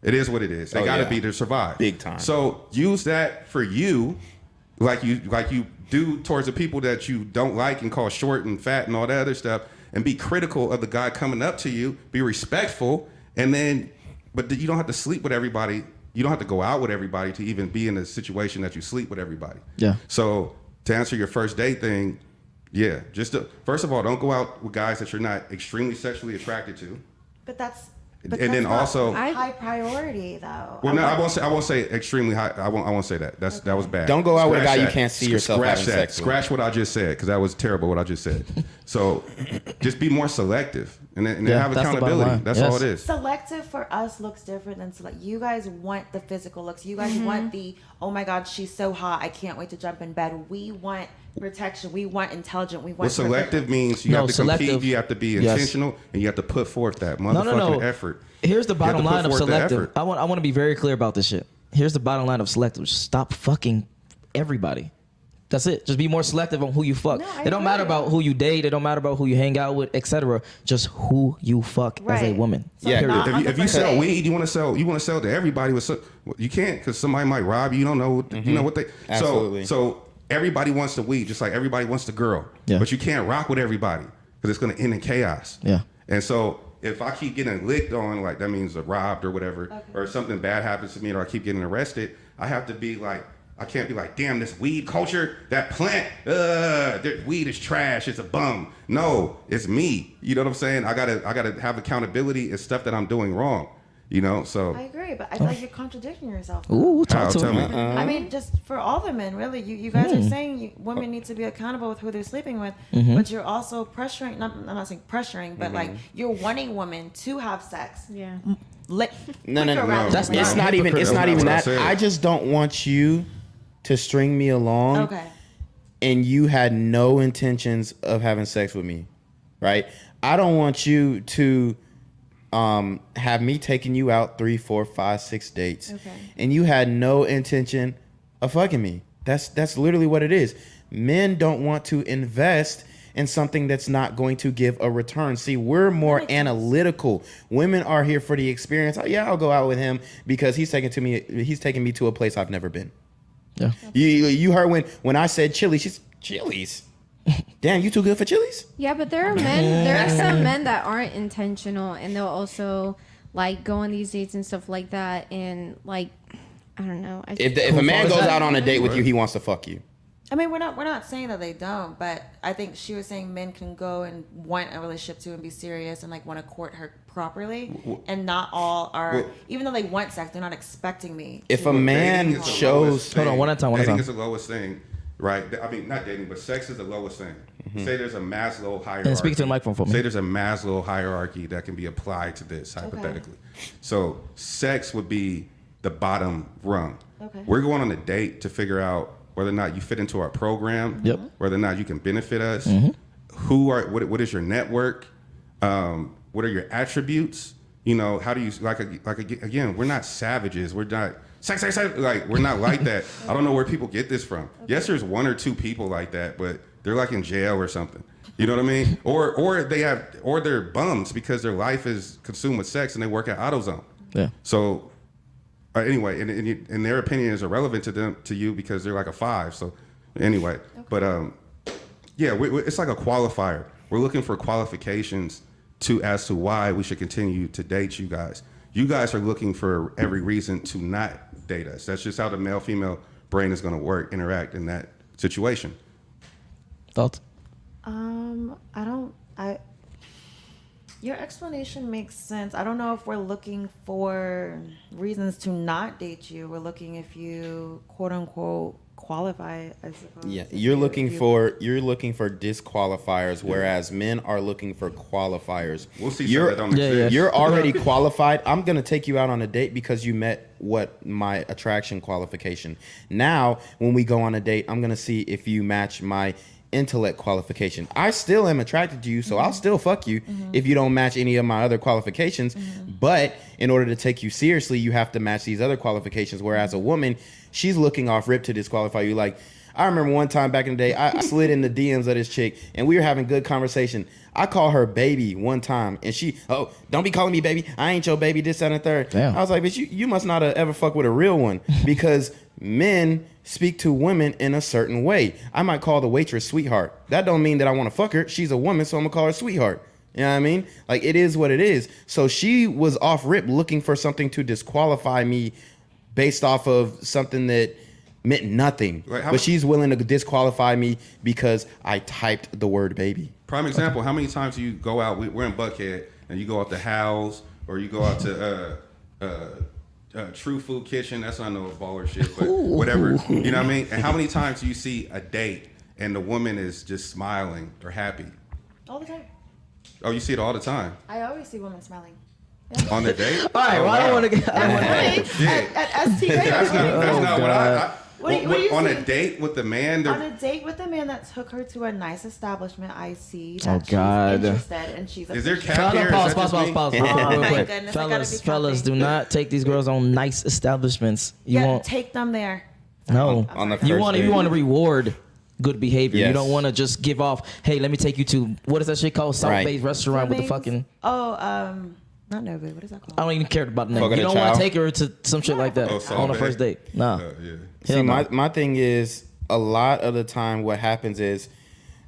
It is what it is. They got to be to survive. Big time. So use that for you, like you do towards the people that you don't like and call short and fat and all that other stuff, and be critical of the guy coming up to you. Be respectful, and then, but you don't have to sleep with everybody. You don't have to go out with everybody to even be in a situation that you sleep with everybody. Yeah. So to answer your first date thing, yeah, first of all, don't go out with guys that you're not extremely sexually attracted to. But that's. And then also, high priority though. well, no, I won't say extremely high. I won't say that. That was bad. Don't go out with a guy you that. can't see yourself having sex with. Scratch what I just said, because that was terrible what I just said. So just be more selective and then have accountability. That's all it is. Selective for us looks different than select. You guys want the physical looks. You guys want the, oh my God, she's so hot, I can't wait to jump in bed. We want protection. We want intelligent. We want. Well, selective means you have to compete. You have to be intentional, and you have to put forth that motherfucking effort. Here's the bottom line of selective. I want to be very clear about this shit. Here's the bottom line of selective. Stop fucking everybody. That's it. Just be more selective on who you fuck. No, it don't matter about who you date. It don't matter about who you hang out with, etc. Just who you fuck as a woman. So if you sell weed, you want to sell to everybody. You can't, because somebody might rob you. You don't know. You know what they. Absolutely. So everybody wants the weed, just like everybody wants the girl. Yeah. But you can't rock with everybody because it's going to end in chaos. Yeah. And so if I keep getting licked on, like that means robbed or whatever, or something bad happens to me, or I keep getting arrested, I have to be like, I can't be like, damn, this weed culture, that plant, weed is trash, it's a bum. No, it's me. You know what I'm saying? I gotta have accountability and stuff that I'm doing wrong. You know, so I agree, but I feel like you're contradicting yourself. Ooh, talk to me. I mean, just for all the men, really, you guys are saying women need to be accountable with who they're sleeping with, but you're also pressuring. I'm not saying pressuring, but like you're wanting women to have sex. Yeah. No. That's It's not even that. I I just don't want you to string me along. Okay. And you had no intentions of having sex with me, right? I don't want you to have me taking you out 3, 4, 5, 6 dates, and you had no intention of fucking me. That's literally what it is. Men don't want to invest in something that's not going to give a return. See, we're more analytical. Women are here for the experience. Oh yeah, I'll go out with him because he's taking me to a place I've never been. Yeah. You heard when I said Chili's, she's Chili's. Damn, you too good for Chili's? Yeah, but there are men. There are some men that aren't intentional, and they'll also like go on these dates and stuff like that. And like, I don't know. If a man goes out on a date with you, he wants to fuck you. I mean, we're not saying that they don't, but I think she was saying men can go and want a relationship too and be serious and like want to court her properly, and not all are. Even though they want sex, they're not expecting me. If a man shows, hold on, one at a time. Dating is the lowest thing, right? I mean, not dating, but sex is the lowest thing. Say there's a Maslow hierarchy. And speak to the microphone for me. Say there's a Maslow hierarchy that can be applied to this hypothetically. So sex would be the bottom rung. Okay. We're going on a date to figure out whether or not you fit into our program, whether or not you can benefit us, what is your network, what are your attributes, you know, how do you, again, we're not savages, we're not, sex, like, we're not like that. I don't know where people get this from. Yes, there's 1 or 2 people like that, but they're like in jail or something. You know what I mean? Or they're bums because their life is consumed with sex and they work at AutoZone. Yeah. So, anyway, and their opinion is irrelevant to you because they're like a 5. So, anyway, but it's like a qualifier. We're looking for qualifications as to why we should continue to date you guys. You guys are looking for every reason to not date us. That's just how the male-female brain is going to interact in that situation. Thoughts? Your explanation makes sense. I don't know if we're looking for reasons to not date you. We're looking if you quote unquote qualify, I suppose. Yeah, you're looking for disqualifiers, whereas men are looking for qualifiers. We'll see. You're already qualified. I'm gonna take you out on a date because you met what my attraction qualification. Now, when we go on a date, I'm gonna see if you match my intellect qualification. I still am attracted to you, so I'll still fuck you if you don't match any of my other qualifications. But in order to take you seriously, you have to match these other qualifications. Whereas a woman, she's looking off rip to disqualify you. Like, I remember one time back in the day, I slid in the DMs of this chick, and we were having good conversation. I call her baby one time, and she, oh, don't be calling me baby. I ain't your baby, this, that, and the third. Damn. I was like, bitch, you must not have ever fucked with a real one, because men speak to women in a certain way. I might call the waitress sweetheart. That don't mean that I want to fuck her. She's a woman, so I'm gonna call her sweetheart. You know what I mean? Like, it is what it is. So she was off rip looking for something to disqualify me based off of something that meant nothing. But she's willing to disqualify me because I typed the word baby. Prime example, how many times do you go out, we're in Buckhead, and you go out to Howes, or you go out to True Food Kitchen, that's not no baller shit, but whatever. You know what I mean? And how many times do you see a date and the woman is just smiling or happy? All the time. Oh, you see it all the time? I always see women smiling. On the date? All right, well, I don't want to get. At ST That's not what I What do you on see? a date with the man? On a date with a man that took her to a nice establishment, I see Oh, that God. she's interested and she's. Is there cap here? Pause, Is that just me? pause. Oh, Real my quick. goodness, I gotta be Fellas, counting. do not take these girls on nice establishments. You Yeah, won't. take them there. No. On the You first want date. to reward good behavior. You Yes. don't want to just give off, hey, let me take you to, what is that shit called? South Right. Bay's restaurant with the Fleming's? fucking, Not Nobu. What is that called? I don't even care about the name. Fucking You a don't want chow? to take her to some shit like that Oh, South on a Bay? first date. Nah. Yeah. See, Hell no. my thing is, a lot of the time what happens is,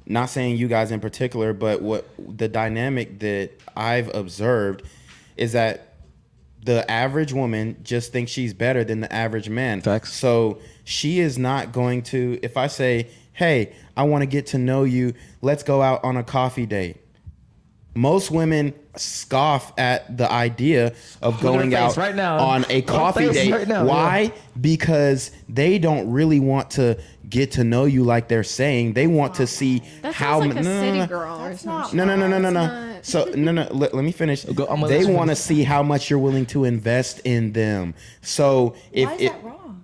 not saying you guys in particular, but what the dynamic that I've observed is that the average woman just thinks she's better than the average man. Facts. So she is not going to, if I say, hey, I want to get to know you, let's go out on a coffee date. Most women scoff at the idea of Look at going her face out right now. on a coffee face date. right now, Why? yeah. Because they don't really want to get to know you like they're saying. They want to see That how sounds like a no, no, city no, no. girl or That's something. not- No. not. So no. Let me finish. I'm gonna They let you want to finish. see how much you're willing to invest in them. So if Why is it, that wrong?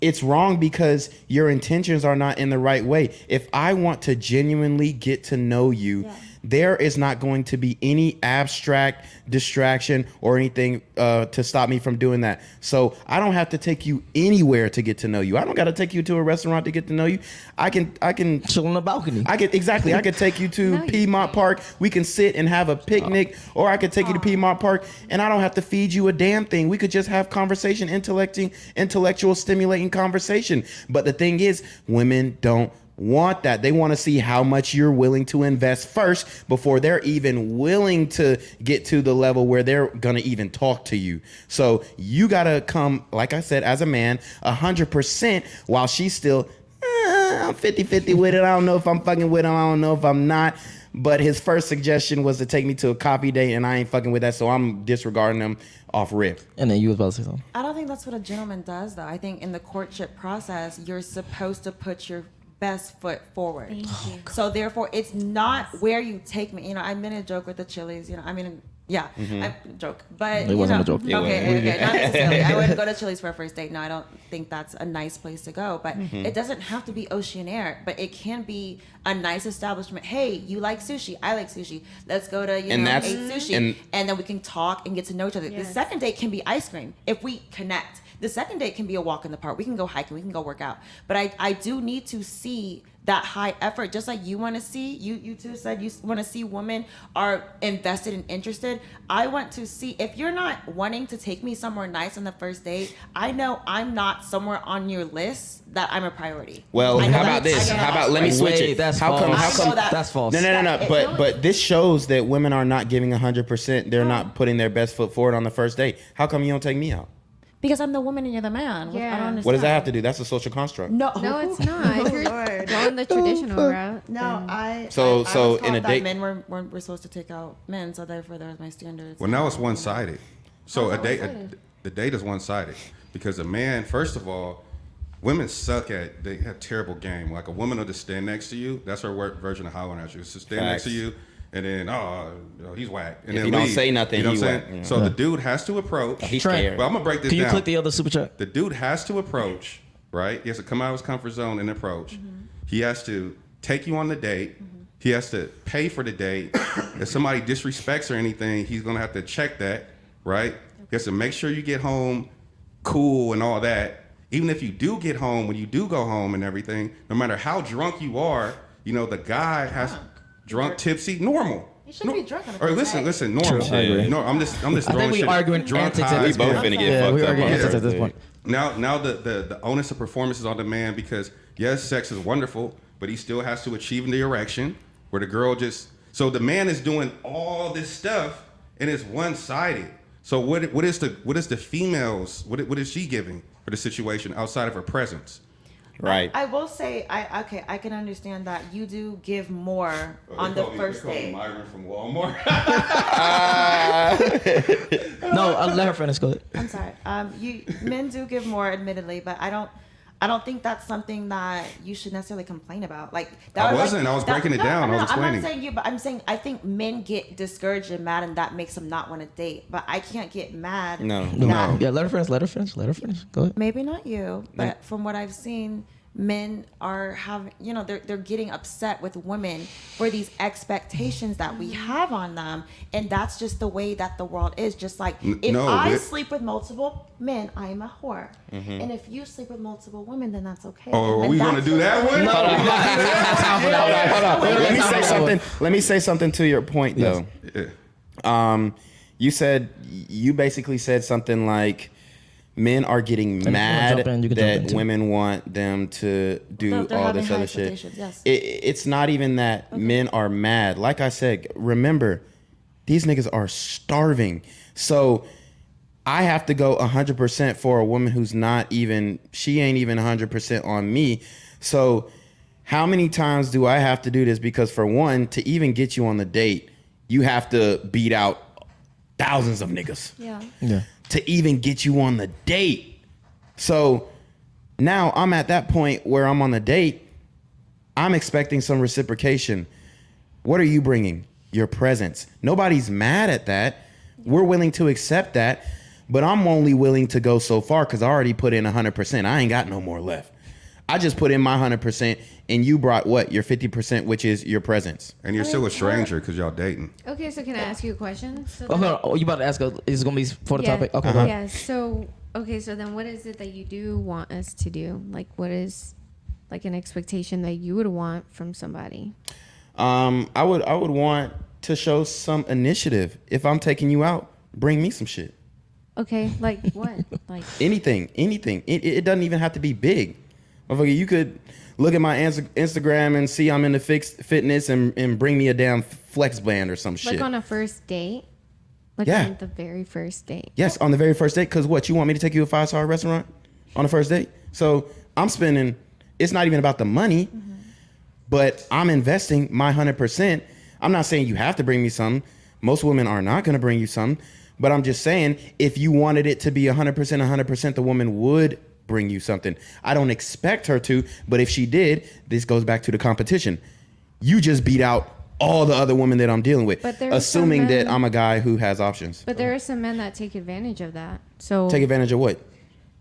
it's wrong because your intentions are not in the right way. If I want to genuinely get to know you, Yeah. there is not going to be any abstract distraction or anything to stop me from doing that. So I don't have to take you anywhere to get to know you. I don't got to take you to a restaurant to get to know you. I can Chill on the balcony. I could take you to No, you Piedmont can't. Park. We can sit and have a picnic, or I could take you to Piedmont Park, and I don't have to feed you a damn thing. We could just have conversation, intellectual, stimulating conversation. But the thing is, women don't want that. They want to see how much you're willing to invest first before they're even willing to get to the level where they're gonna even talk to you. So you gotta come, like I said, as a man, 100%, while she's still, I'm 50-50 with it. I don't know if I'm fucking with him. I don't know if I'm not. But his first suggestion was to take me to a coffee date, and I ain't fucking with that, so I'm disregarding him off rip. And then you was about to say something. I don't think that's what a gentleman does, though. I think in the courtship process, you're supposed to put your best foot forward. Thank you. So therefore, it's not where you take me. You know, I made a joke with the Chili's. You know, I mean, yeah, I joke, but It you wasn't know, a joke. It Okay, not necessarily. I wouldn't go to Chili's for a first date. No, I don't think that's a nice place to go. But it doesn't have to be oceanic, but it can be a nice establishment. Hey, you like sushi? I like sushi. Let's go to And eat that's- sushi, and then we can talk and get to know each other. The Yes. second date can be ice cream if we connect. The second date can be a walk in the park. We can go hiking. We can go work out. But I do need to see that high effort, just like you want to see. You two said you want to see women are invested and interested. I want to see, if you're not wanting to take me somewhere nice on the first date, I know I'm not somewhere on your list that I'm a priority. Well, I know how about that. this? I know How that. about, let me switch Wait, it. that's How come? false. How I know come? that. That's false. No. But this shows that women are not giving 100%. They're not putting their best foot forward on the first date. How come you don't take me out? Because I'm the woman and you're the man. Yeah. I don't understand. What does that have to do? That's a social construct. No, No, it's not. If you're Lord. going the traditional route. No, I. So- I so was taught in a that date- men were supposed to take out men, so therefore there's my standards. Well, now it's one-sided. So How's a it date, one-sided? the date is one-sided because a man, first of all, women suck at, they have terrible game. Like a woman will just stand next to you. That's her version of hollering at you. It's just stand next to Facts. you, and then he's whack. And If then he don't leave. say nothing, you know he what I'm whack. saying? Yeah. So the dude has to approach. He's Trent, scared. Well, I'm gonna break this Can you down. click the other super chat? The dude has to approach, right? He has to come out of his comfort zone and approach. He has to take you on the date. He has to pay for the date. If somebody disrespects or anything, he's gonna have to check that, right? He has to make sure you get home cool and all that. even if you do get home, when you do go home and everything, no matter how drunk you are, you know, the guy has drunk, tipsy, normal. You shouldn't be drunk on a Or first date. listen, normal. True, I agree. No, I'm just I think throwing we shit. arguing drunk, antics high. at We this both point. finna get Yeah, fucked we up arguing on antics the at this first point. Now the onus of performance is on the man because yes, sex is wonderful, but he still has to achieve the erection where the girl just so the man is doing all this stuff and it's one-sided. So what is the females what is she giving for the situation outside of her presence? Right. I will say, I can understand that you do give more on the first date. Myron from Walmart. No, I'll let her finish. Go ahead. I'm sorry. Men do give more, admittedly, but I don't think that's something that you should necessarily complain about. Like that I was wasn't. I was breaking it down. I was I'm explaining. not saying you, but I'm saying I think men get discouraged and mad, and that makes them not want to date. But I can't get mad. No. that- Yeah, let her finish. Let her finish. Go ahead. Maybe not you, but from what I've seen, men are having, they're getting upset with women for these expectations that we have on them, and that's just the way that the world is. Just like if I sleep with multiple men, I am a whore, and if you sleep with multiple women, then that's okay. Oh, are And we that's gonna do just that the way- one? Hold on. Let me say something to your point though. Yeah. You basically said something like men are getting you mad wanna jump in, you can jump in that too. women want them to do They're all having this high other shit. expectations, yes. It's not even that men are mad. Like I said, remember, these niggas are starving. So I have to go 100% for a woman who's not even, she ain't even 100% on me. So how many times do I have to do this? Because for one, to even get you on the date, you have to beat out thousands of niggas. Yeah. To even get you on the date. So now I'm at that point where I'm on the date. I'm expecting some reciprocation. What are you bringing? Your presence. Nobody's mad at that. We're willing to accept that, but I'm only willing to go so far because I already put in 100%. I ain't got no more left. I just put in my 100%, and you brought what? Your 50%, which is your presence. And you're still a stranger because y'all dating. Okay, so can I ask you a question? So Oh, hold on. Oh, you about to ask? Is it gonna be for the topic? Okay. go ahead. Yeah. So so then what is it that you do want us to do? Like, what is like an expectation that you would want from somebody? I would want to show some initiative. If I'm taking you out, bring me some shit. Okay, like what? Like Anything. It doesn't even have to be big. Motherfucker, you could look at my Instagram and see I'm into fitness and bring me a damn flex band or some shit. like on a first date? Like Yeah. on the very first date. Yes, on the very first date. Because what, you want me to take you to a 5-star restaurant on the first date? So I'm spending, it's not even about the money, but I'm investing my 100%. I'm not saying you have to bring me some. Most women are not going to bring you some. But I'm just saying, if you wanted it to be 100%, the woman would bring you something. I don't expect her to, but if she did, this goes back to the competition. You just beat out all the other women that I'm dealing with, But there are assuming some that men- I'm a guy who has options. But there are some men that take advantage of that. So Take advantage of what?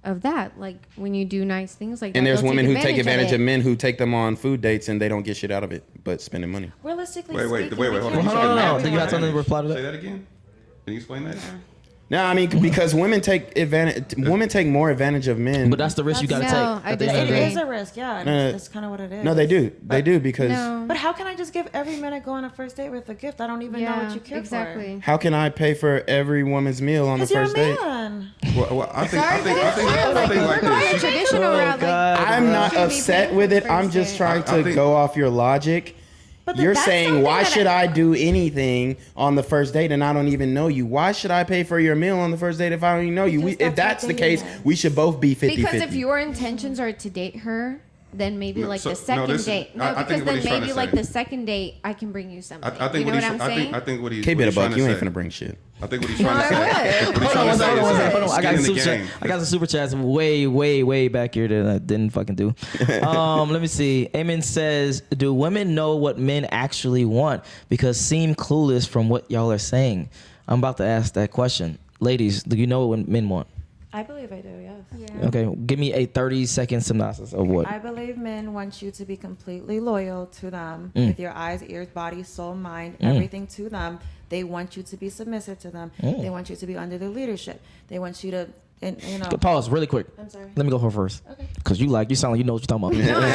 of that, like when you do nice things like that. And there's they'll women who take advantage it. of men who take them on food dates and they don't get shit out of it, but spending money. Realistically Wait, speaking, hold we on. can't Hold on, share hold on. everyone. Do you have something to reply to Say that? that again? Can you explain that? No, I mean, because women take more advantage of men. But that's the risk you gotta No, take. I at the end of the It day. is a risk, yeah. and No, that's kind of what it is. no, they do. They do because No. But how can I just give every man I go on a first date with a gift? I don't even know what you care exactly. how can I pay for every woman's meal on the for. Because first you're a date? man. Well, I think Like, like we're going this. traditional Oh, route. God. Like, I'm not should be upset paid with for it. the I'm first just date. trying I to think- go off your logic. But You're that's saying, something why that should I do anything on the first date and I don't even know you? Why should I pay for your meal on the first date if I don't even know you? Because If that's that's what the case, dating is. we should both be 50-50. Because if your intentions are to date her, then maybe No, like so- the no, second this is- date. No, I think because what then he's trying maybe to like say. the second date, I can bring you something. I think you know what what he's. I'm saying? I think what he's. Keep what it a he's trying buck. to You ain't say. finna bring shit. I think what he's No, trying to I say. would. What he's Hold trying on, to say hold is on, that hold on. I got skin some in the super game. I got some super chats way back here that I didn't fucking do. Let me see. Eamon says, "Do women know what men actually want? Because seem clueless from what y'all are saying." I'm about to ask that question. Ladies, do you know what men want? I believe I do, yes. Yeah. Okay, give me a 30-second synopsis of what. I believe men want you to be completely loyal to them with your eyes, ears, body, soul, mind, everything to them. They want you to be submissive to them. They want you to be under their leadership. They want you to, And Pause really quick. I'm sorry. Let me go for first. Okay. Cause you sound like you know what you're talking about. No, I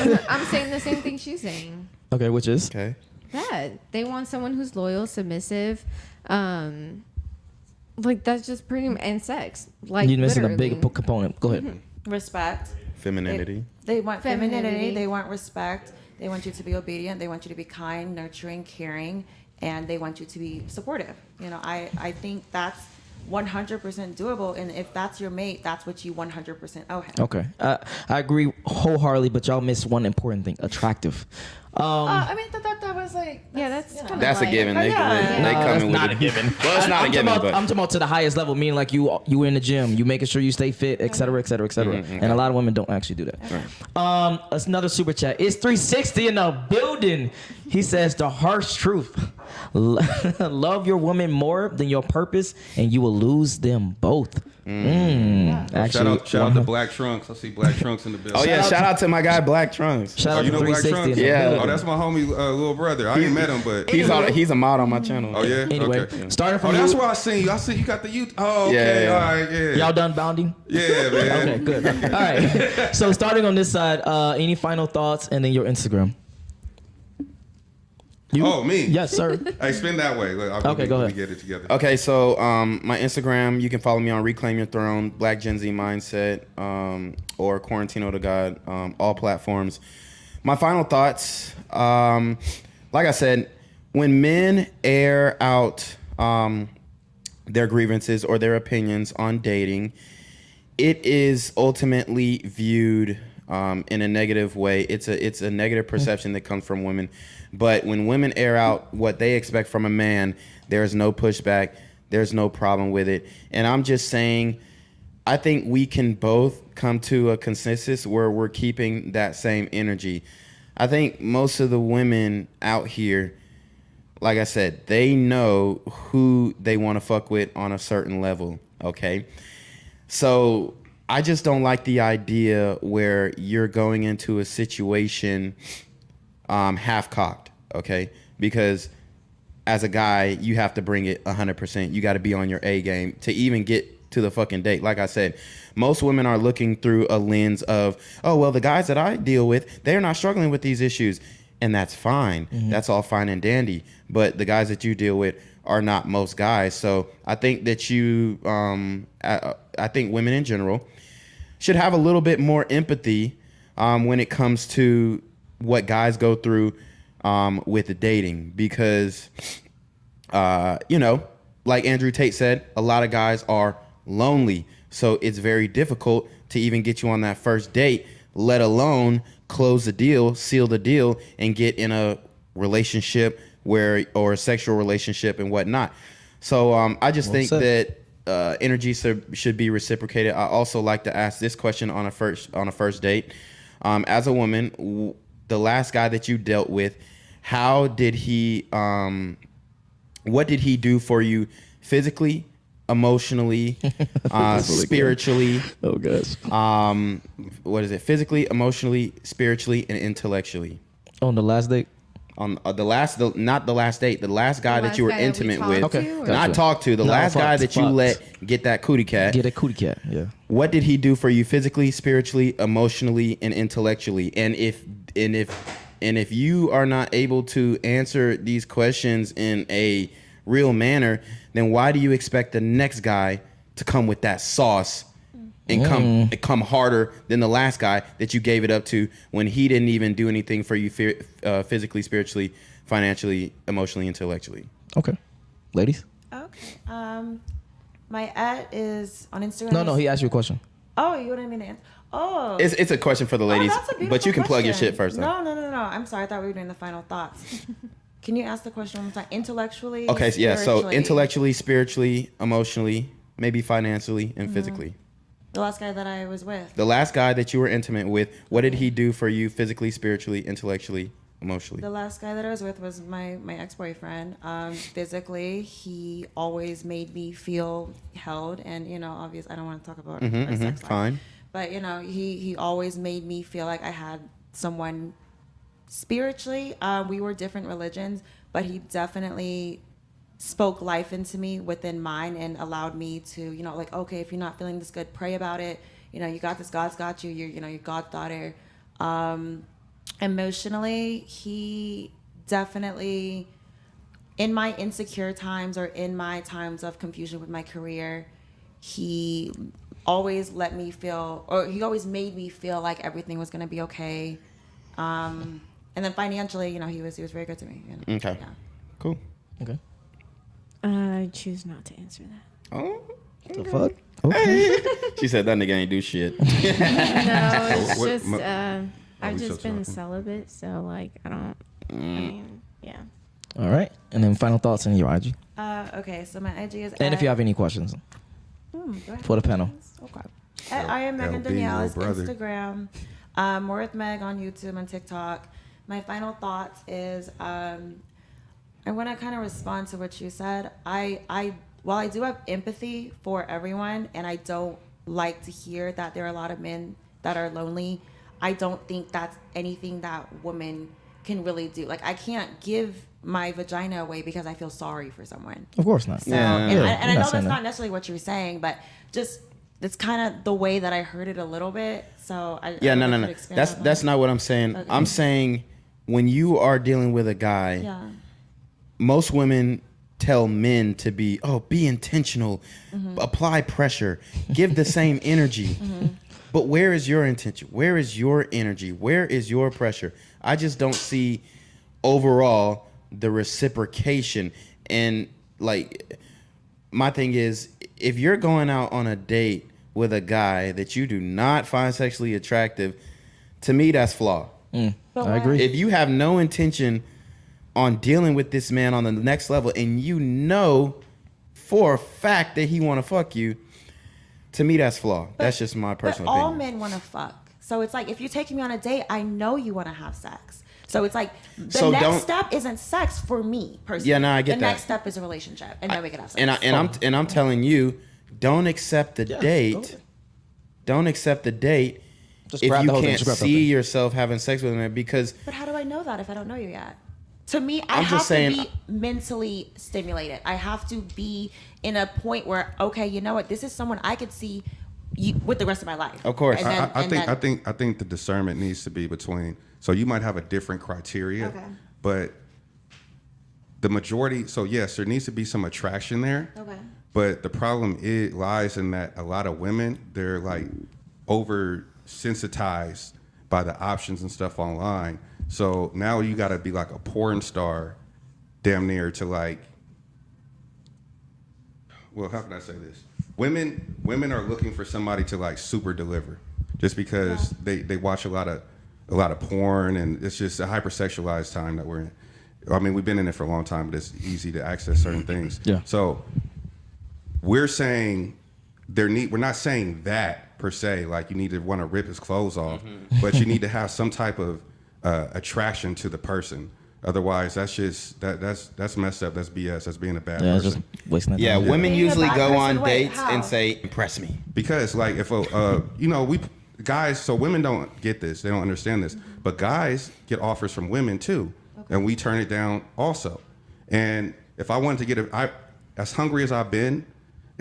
agree. I'm saying the same thing she's saying. Okay, which is Okay. That they want someone who's loyal, submissive, like that's just pretty and sex. Like you're missing a literally. big component. Go ahead. Respect. Femininity. They want femininity. Femininity. They want respect. They want you to be obedient. They want you to be kind, nurturing, caring, and they want you to be supportive. I think that's 100% doable. And if that's your mate, that's what you 100% owe him. Okay, I agree wholeheartedly, but y'all missed one important thing: attractive. I mean, that was like... That's you know. kinda That's a like- given. They That's coming with not it. a given. Well, it's not a given, I'm but talking about to the highest level, meaning like you in the gym, you making sure you stay fit, et cetera, et cetera, et cetera. Mm-hmm, And a lot of women don't actually do that. Another super chat. It's 360 in the building. He says the harsh truth. Love your woman more than your purpose, and you will lose them both. Actually, Shout out to Black Trunks. I see Black Trunks in the building. oh yeah, shout out to my guy Black Trunks. Shout out you to know Black 360 in Trunks? the Yeah. building. Oh, that's my homie, little brother. I ain't met him, but He's a mod on my channel. Oh yeah. Anyway, Okay. starting from Oh, that's you. where I seen you. I see you got the youth. Oh, okay. Yeah. All right. Yeah. Y'all done bounding? Yeah, man. Okay, good. All right. So starting on this side, any final thoughts, and then your Instagram. You? Oh, me? Yes, sir. Hey, spin that way. Look, Okay, go let me ahead. get it together. Okay, so my Instagram, you can follow me on Reclaim Your Throne, Black Gen Z Mindset, or Quarantino to God, all platforms. My final thoughts, like I said, when men air out their grievances or their opinions on dating, it is ultimately viewed in a negative way. It's a negative perception that comes from women. But when women air out what they expect from a man, there's no pushback. There's no problem with it. And I'm just saying, I think we can both come to a consensus where we're keeping that same energy. I think most of the women out here, like I said, they know who they want to fuck with on a certain level, okay? So I just don't like the idea where you're going into a situation half-cocked, okay? Because as a guy, you have to bring it 100%. You got to be on your A game to even get to the fucking date. Like I said, most women are looking through a lens of, oh, well, the guys that I deal with, they're not struggling with these issues. And that's fine. Mm-hmm. That's all fine and dandy. But the guys that you deal with are not most guys. So I think that you, I think women in general should have a little bit more empathy when it comes to what guys go through with the dating. Because, like Andrew Tate said, a lot of guys are lonely. So it's very difficult to even get you on that first date, let alone close the deal, seal the deal, and get in a relationship or a sexual relationship and whatnot. So I just think that energy should be reciprocated. I also like to ask this question on a first date. As a woman, the last guy that you dealt with, how did he? What did he do for you physically, emotionally, spiritually? Oh gosh. What is it? Physically, emotionally, spiritually, and intellectually. On the last date? On not the last date, the last guy that you were intimate with. Okay. Not talk to, the last guy that you let get that cootie cat. Get a cootie cat, yeah. What did he do for you physically, spiritually, emotionally, and intellectually? And if you are not able to answer these questions in a real manner, then why do you expect the next guy to come with that sauce and come harder than the last guy that you gave it up to when he didn't even do anything for you physically, spiritually, financially, emotionally, intellectually? Okay. Ladies? Okay. My is on Instagram. No, he asked you a question. Oh, you want me to answer? Oh. It's a question for the ladies, that's a beautiful but you can plug your question. shit first. Though. No. I'm sorry. I thought we were doing the final thoughts. Can you ask the question one more time? Intellectually? Okay, so yeah. So spiritually? intellectually, spiritually, emotionally, maybe financially, and physically. The last guy that I was with. The last guy that you were intimate with, what did he do for you physically, spiritually, intellectually, emotionally? The last guy that I was with was my ex-boyfriend. Physically, he always made me feel held, and obviously, I don't want to talk about our sex life. Fine. But he always made me feel like I had someone. Spiritually, we were different religions, but he definitely spoke life into me within mine and allowed me to, you know, like, okay, if you're not feeling this good, pray about it. You know, you got this. God's got you. You're, you know, your God's daughter. Emotionally, he definitely, in my insecure times or in my times of confusion with my career, he always let me feel, or he always made me feel like everything was going to be okay. And then financially, you know, he was very good to me. You know? Okay. Yeah. Cool. Okay. I choose not to answer that. Oh. The fuck? Okay. She said that nigga ain't do shit. No, it's What- just we I've still just been talking? celibate, so like I don't. I mean, yeah. All right. And then final thoughts on your IG. Okay, so my IG is And if you have any questions for the panel. Okay. I am Megan LB, Danielle. your It's brother. Instagram. More with Meg on YouTube and TikTok. My final thoughts is I want to kind of respond to what you said. While I do have empathy for everyone, and I don't like to hear that there are a lot of men that are lonely, I don't think that's anything that women can really do. Like, I can't give my vagina away because I feel sorry for someone. Of course not. So, Yeah. and, Yeah, I, and I I'm not know saying that's that. not necessarily what you're saying, but just it's kind of the way that I heard it a little bit. So I Yeah, I no. would like to expand on That's that. not what I'm saying. Okay. I'm saying when you are dealing with a guy, Yeah. most women tell men to be intentional, Mm-hmm. apply pressure, give the same energy. But where is your intention? Where is your energy? Where is your pressure? I just don't see overall the reciprocation. And like, my thing is, if you're going out on a date with a guy that you do not find sexually attractive, to me, that's flawed. But I why- agree. If you have no intention on dealing with this man on the next level, and you know for a fact that he want to fuck you, to me, that's flawed. That's just my personal But all opinion. men want to fuck. So it's like, if you're taking me on a date, I know you want to have sex. So it's like, the So next don't- step isn't sex for me personally. Yeah, no, I get the that. next step is a relationship, and then we can have sex. And I'm telling you, don't accept the Yeah, go date. ahead. Don't accept the date Just if grab you the whole thing, can't just grab the whole see thing. yourself having sex with him, because But how do I know that if I don't know you yet? To me, I I'm have just saying- to be mentally stimulated. I have to be in a point where, okay, you know what? This is someone I could see you, with the rest of my life. Of course. And then- I and think then- I think the discernment needs to be between. So you might have a different criteria, Okay. but the majority. So yes, there needs to be some attraction there. Okay. But the problem lies in that a lot of women, they're like oversensitized by the options and stuff online. So now you got to be like a porn star, damn near, to like. Well, how can I say this? Women are looking for somebody to like super deliver, just because they watch a lot of porn, and it's just a hypersexualized time that we're in. I mean, we've been in it for a long time, but it's easy to access certain things. Yeah. So we're saying we're not saying that per se, like you need to want to rip his clothes off, but you need to have some type of attraction to the person. Otherwise, that's messed up. That's BS. That's being a bad Yeah, person. just wasting that yeah, time. women Being a usually bad go person, on wait, dates how? and say, "Impress me." Because like if we guys, so women don't get this, they don't understand this, but guys get offers from women too, and we turn it down also. And if I wanted to get as hungry as I've been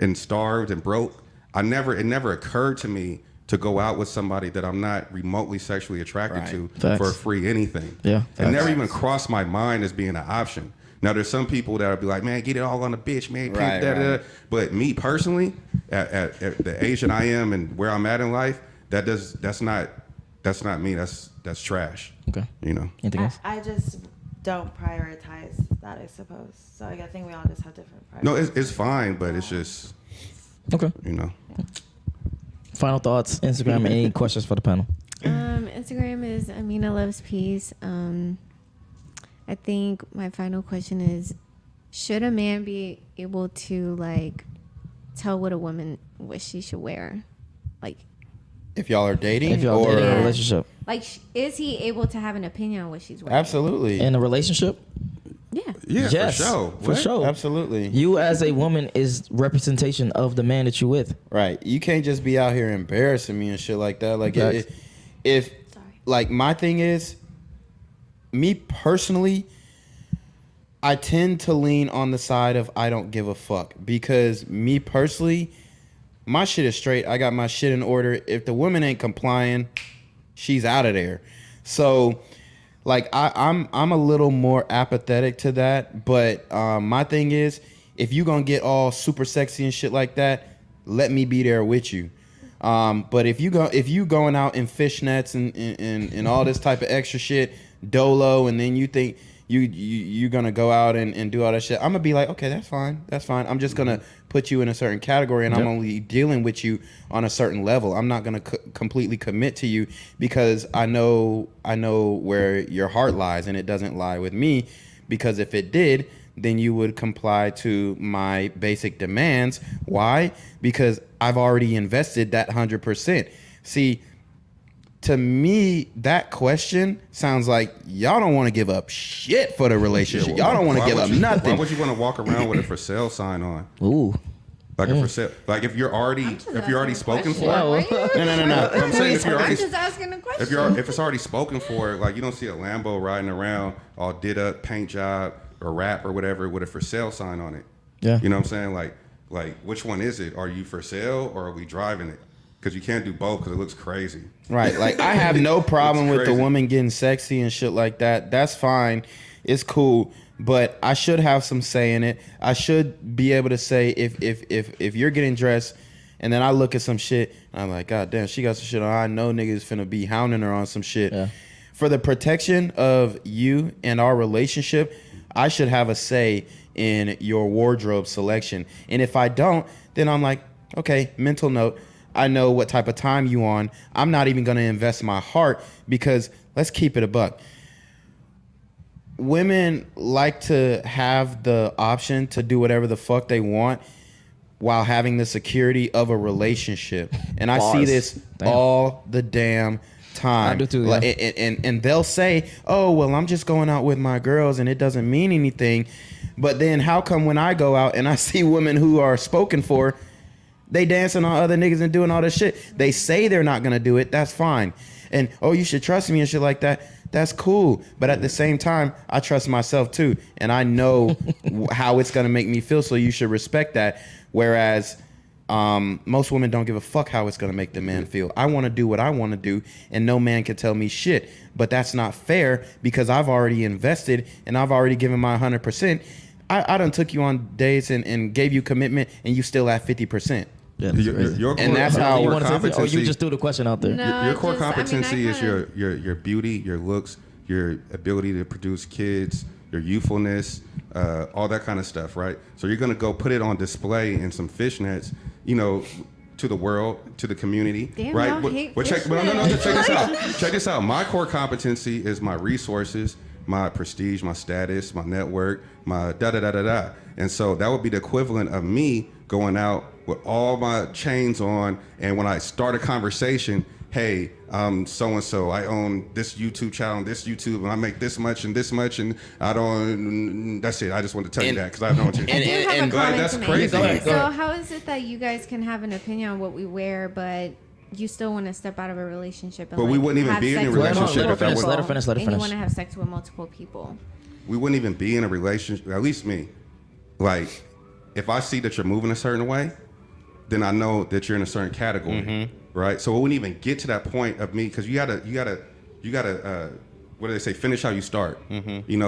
and starved and broke, it never occurred to me to go out with somebody that I'm not remotely sexually attracted Right. to Facts. for free anything. Yeah, It facts. never even crossed my mind as being an option. Now there's some people that'll be like, man, get it all on the bitch, man. Right, da, da, da. right. But me personally, at the age that I am and where I'm at in life, that's not me. That's trash. Okay. You know. Anything else? I just don't prioritize that, I suppose. So I think we all just have different priorities. No, it's fine, but it's just, Okay. you know. Final thoughts. Instagram. Any questions for the panel? Instagram is Amina Loves Peace. I think my final question is, should a man be able to like tell what a woman what she should wear? Like If y'all are dating, If y'all or dating in a Yeah. relationship. is he able to have an opinion on what she's wearing? absolutely, In a relationship? Yeah. Yeah, Yes, for sure. For What? sure. absolutely, You as a woman is representation of the man that you're with. right. You can't just be out here embarrassing me and shit like that. Like, Facts. if Sorry. like my thing is, me personally, I tend to lean on the side of I don't give a fuck, because me personally, my shit is straight. I got my shit in order. If the woman ain't complying, she's out of there. So, like, I'm a little more apathetic to that. But my thing is, if you gonna get all super sexy and shit like that, let me be there with you. But if you going out in fishnets and all this type of extra shit, dolo, and then you think you're gonna go out and do all that shit, I'm gonna be like, okay, that's fine. I'm just gonna put you in a certain category, and I'm only dealing with you on a certain level. I'm not gonna completely commit to you, because I know where your heart lies, and it doesn't lie with me. Because if it did, then you would comply to my basic demands. Why? Because I've already invested that 100%. See, to me, that question sounds like y'all don't want to give up shit for the relationship. Y'all don't want to give up nothing. Why would you want to walk around with a for sale sign on? Ooh. Like a for sale, like if you're already spoken for. No. I'm saying I'm just asking a question. if it's already spoken for, like you don't see a Lambo riding around all did up, paint job or rap or whatever with a for sale sign on it. Yeah. You know what I'm saying? Like which one is it? Are you for sale or are we driving it? Because you can't do both because it looks crazy. Right. Like, I have no problem with the crazy. woman getting sexy and shit like that. That's fine. It's cool. But I should have some say in it. I should be able to say if you're getting dressed and then I look at some shit and I'm like, God damn, she got some shit on. I know niggas finna be hounding her on some shit. Yeah. For the protection of you and our relationship, I should have a say in your wardrobe selection. And if I don't, then I'm like, okay, mental note. I know what type of time you on. I'm not even going to invest my heart, because let's keep it a buck. Women like to have the option to do whatever the fuck they want while having the security of a relationship. And I see this all the damn time. I do too, yeah. And they'll say, oh, well, I'm just going out with my girls and it doesn't mean anything. But then how come when I go out and I see women who are spoken for, they dancing on other niggas and doing all this shit? They say they're not gonna do it. That's fine. And oh, you should trust me and shit like that. That's cool. But at the same time, I trust myself too, and I know how it's gonna make me feel. So you should respect that. Whereas most women don't give a fuck how it's gonna make the man feel. I want to do what I want to do, and no man can tell me shit. But that's not fair, because I've already invested and I've already given my 100%. I done took you on dates and gave you commitment, and you still at 50%. Yeah, and that's how you want to say, or you just threw the question out there. No, your core just- I mean, competency I is your beauty, your looks, your ability to produce kids, your youthfulness, all that kind of stuff, right? So you're gonna go put it on display in some fishnets, to the world, to the community, Damn, right? y'all hate Check this out. Check this out. My core competency is my resources, my prestige, my status, my network, my da-da-da-da-da. And so that would be the equivalent of me going out with all my chains on, and when I start a conversation, hey, I'm so-and-so, I own this YouTube channel, this YouTube, and I make this much, and I don't, that's it. I just want to tell you that, because I know what you're I do have a comment that's to make. crazy. Go ahead. So how is it that you guys can have an opinion on what we wear, but you still want to step out of a relationship? And But we wouldn't even have be in a sex with relationship multiple if that was- people, Let her finish. And you want to have sex with multiple people. We wouldn't even be in a relationship, at least me. Like, if I see that you're moving a certain way, then I know that you're in a certain category, right? So we wouldn't even get to that point of me, because you gotta, what do they say? Finish how you start.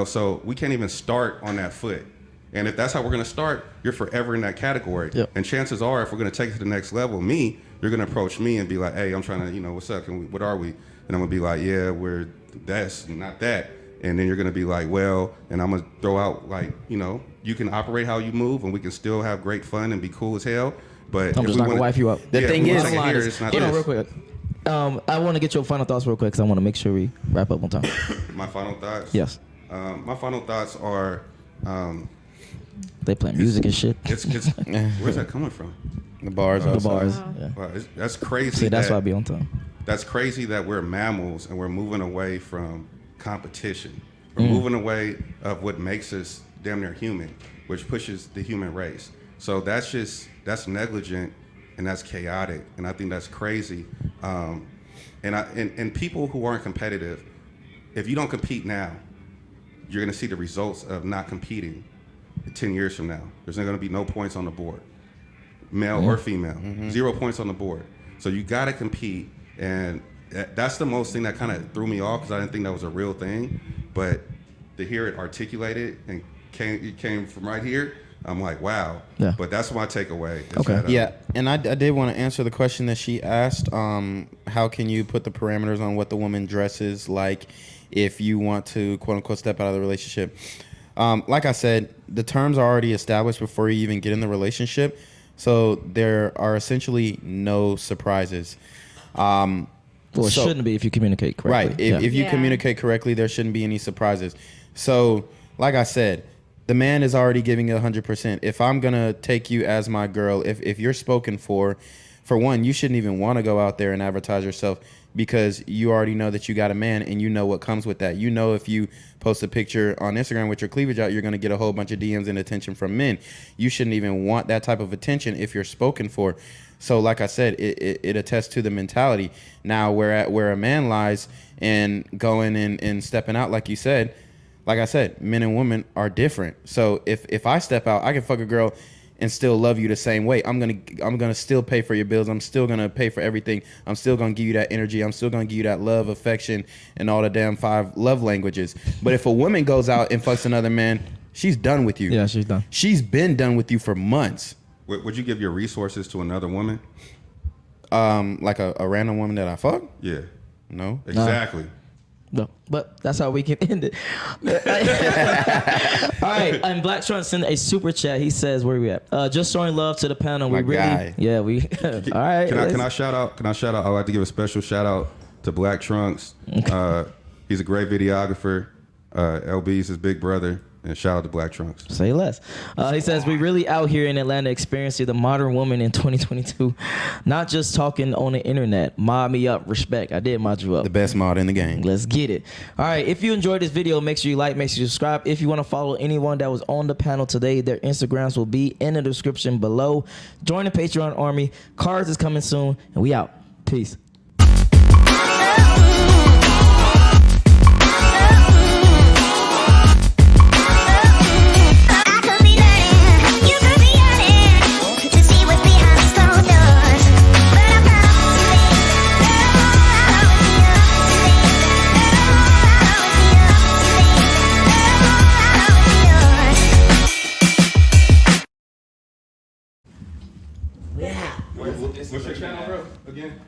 So we can't even start on that foot. And if that's how we're gonna start, you're forever in that category. Yep. And chances are, if we're gonna take it to the next level, you're gonna approach me and be like, hey, I'm trying to, what's up? What are we? And I'm gonna be like, yeah, we're that's not that. And then you're gonna be like, well, and I'm gonna throw out like, you can operate how you move, and we can still have great fun and be cool as hell. But I'm just not gonna wife you up. The thing is, it's not this. real quick. I want to get your final thoughts real quick, because I want to make sure we wrap up on time. My final thoughts. Yes. My final thoughts are, They play music and shit. it's where's that coming from? the bars. The outside. bars. Wow. Yeah. Wow, that's crazy. See, that's why I be on time. That's crazy that we're mammals and we're moving away from competition. We're moving away of what makes us damn near human, which pushes the human race. So that's negligent, and that's chaotic, and I think that's crazy. And people who aren't competitive, if you don't compete now, you're going to see the results of not competing 10 years from now. There's not going to be no points on the board, male or female, 0 points on the board. So you got to compete, and that's the most thing that kind of threw me off because I didn't think that was a real thing. But to hear it articulated and it came from right here, I'm like, wow. Yeah. But that's my takeaway. Okay. Yeah, and I did want to answer the question that she asked. How can you put the parameters on what the woman dresses like if you want to, quote unquote, step out of the relationship? Like I said, the terms are already established before you even get in the relationship. So there are essentially no surprises. Well, it shouldn't be if you communicate correctly. Right. If you communicate correctly, there shouldn't be any surprises. So, like I said, the man is already giving 100%. If I'm going to take you as my girl, if you're spoken for one, you shouldn't even want to go out there and advertise yourself because you already know that you got a man and you know what comes with that. You know if you post a picture on Instagram with your cleavage out, you're going to get a whole bunch of DMs and attention from men. You shouldn't even want that type of attention if you're spoken for. So like I said, it attests to the mentality. Now, where a man lies and going and stepping out, like you said, like I said, men and women are different. So if I step out, I can fuck a girl and still love you the same way. I'm gonna still pay for your bills. I'm still gonna pay for everything. I'm still gonna give you that energy. I'm still gonna give you that love, affection, and all the damn 5 love languages. But if a woman goes out and fucks another man, she's done with you. Yeah, she's done. She's been done with you for months. Would you give your resources to another woman? Like a random woman that I fuck? Yeah. No. Exactly. No, but that's how we can end it. All right, and Black Trunk sent a super chat. He says, "Where are we at? Just showing love to the panel. My we really, guy. yeah, we. All right. Can I shout out? I'd like to give a special shout out to Black Trunks. He's a great videographer. LB's his big brother. And shout out to Black Trunks. Say less. He says, we really out here in Atlanta experiencing the modern woman in 2022. Not just talking on the internet. Mod me up. Respect. I did mod you up. The best mod in the game. Let's get it. All right. If you enjoyed this video, make sure you like, make sure you subscribe. If you want to follow anyone that was on the panel today, their Instagrams will be in the description below. Join the Patreon army. Cards is coming soon. And we out. Peace. What's your channel, bro? Again?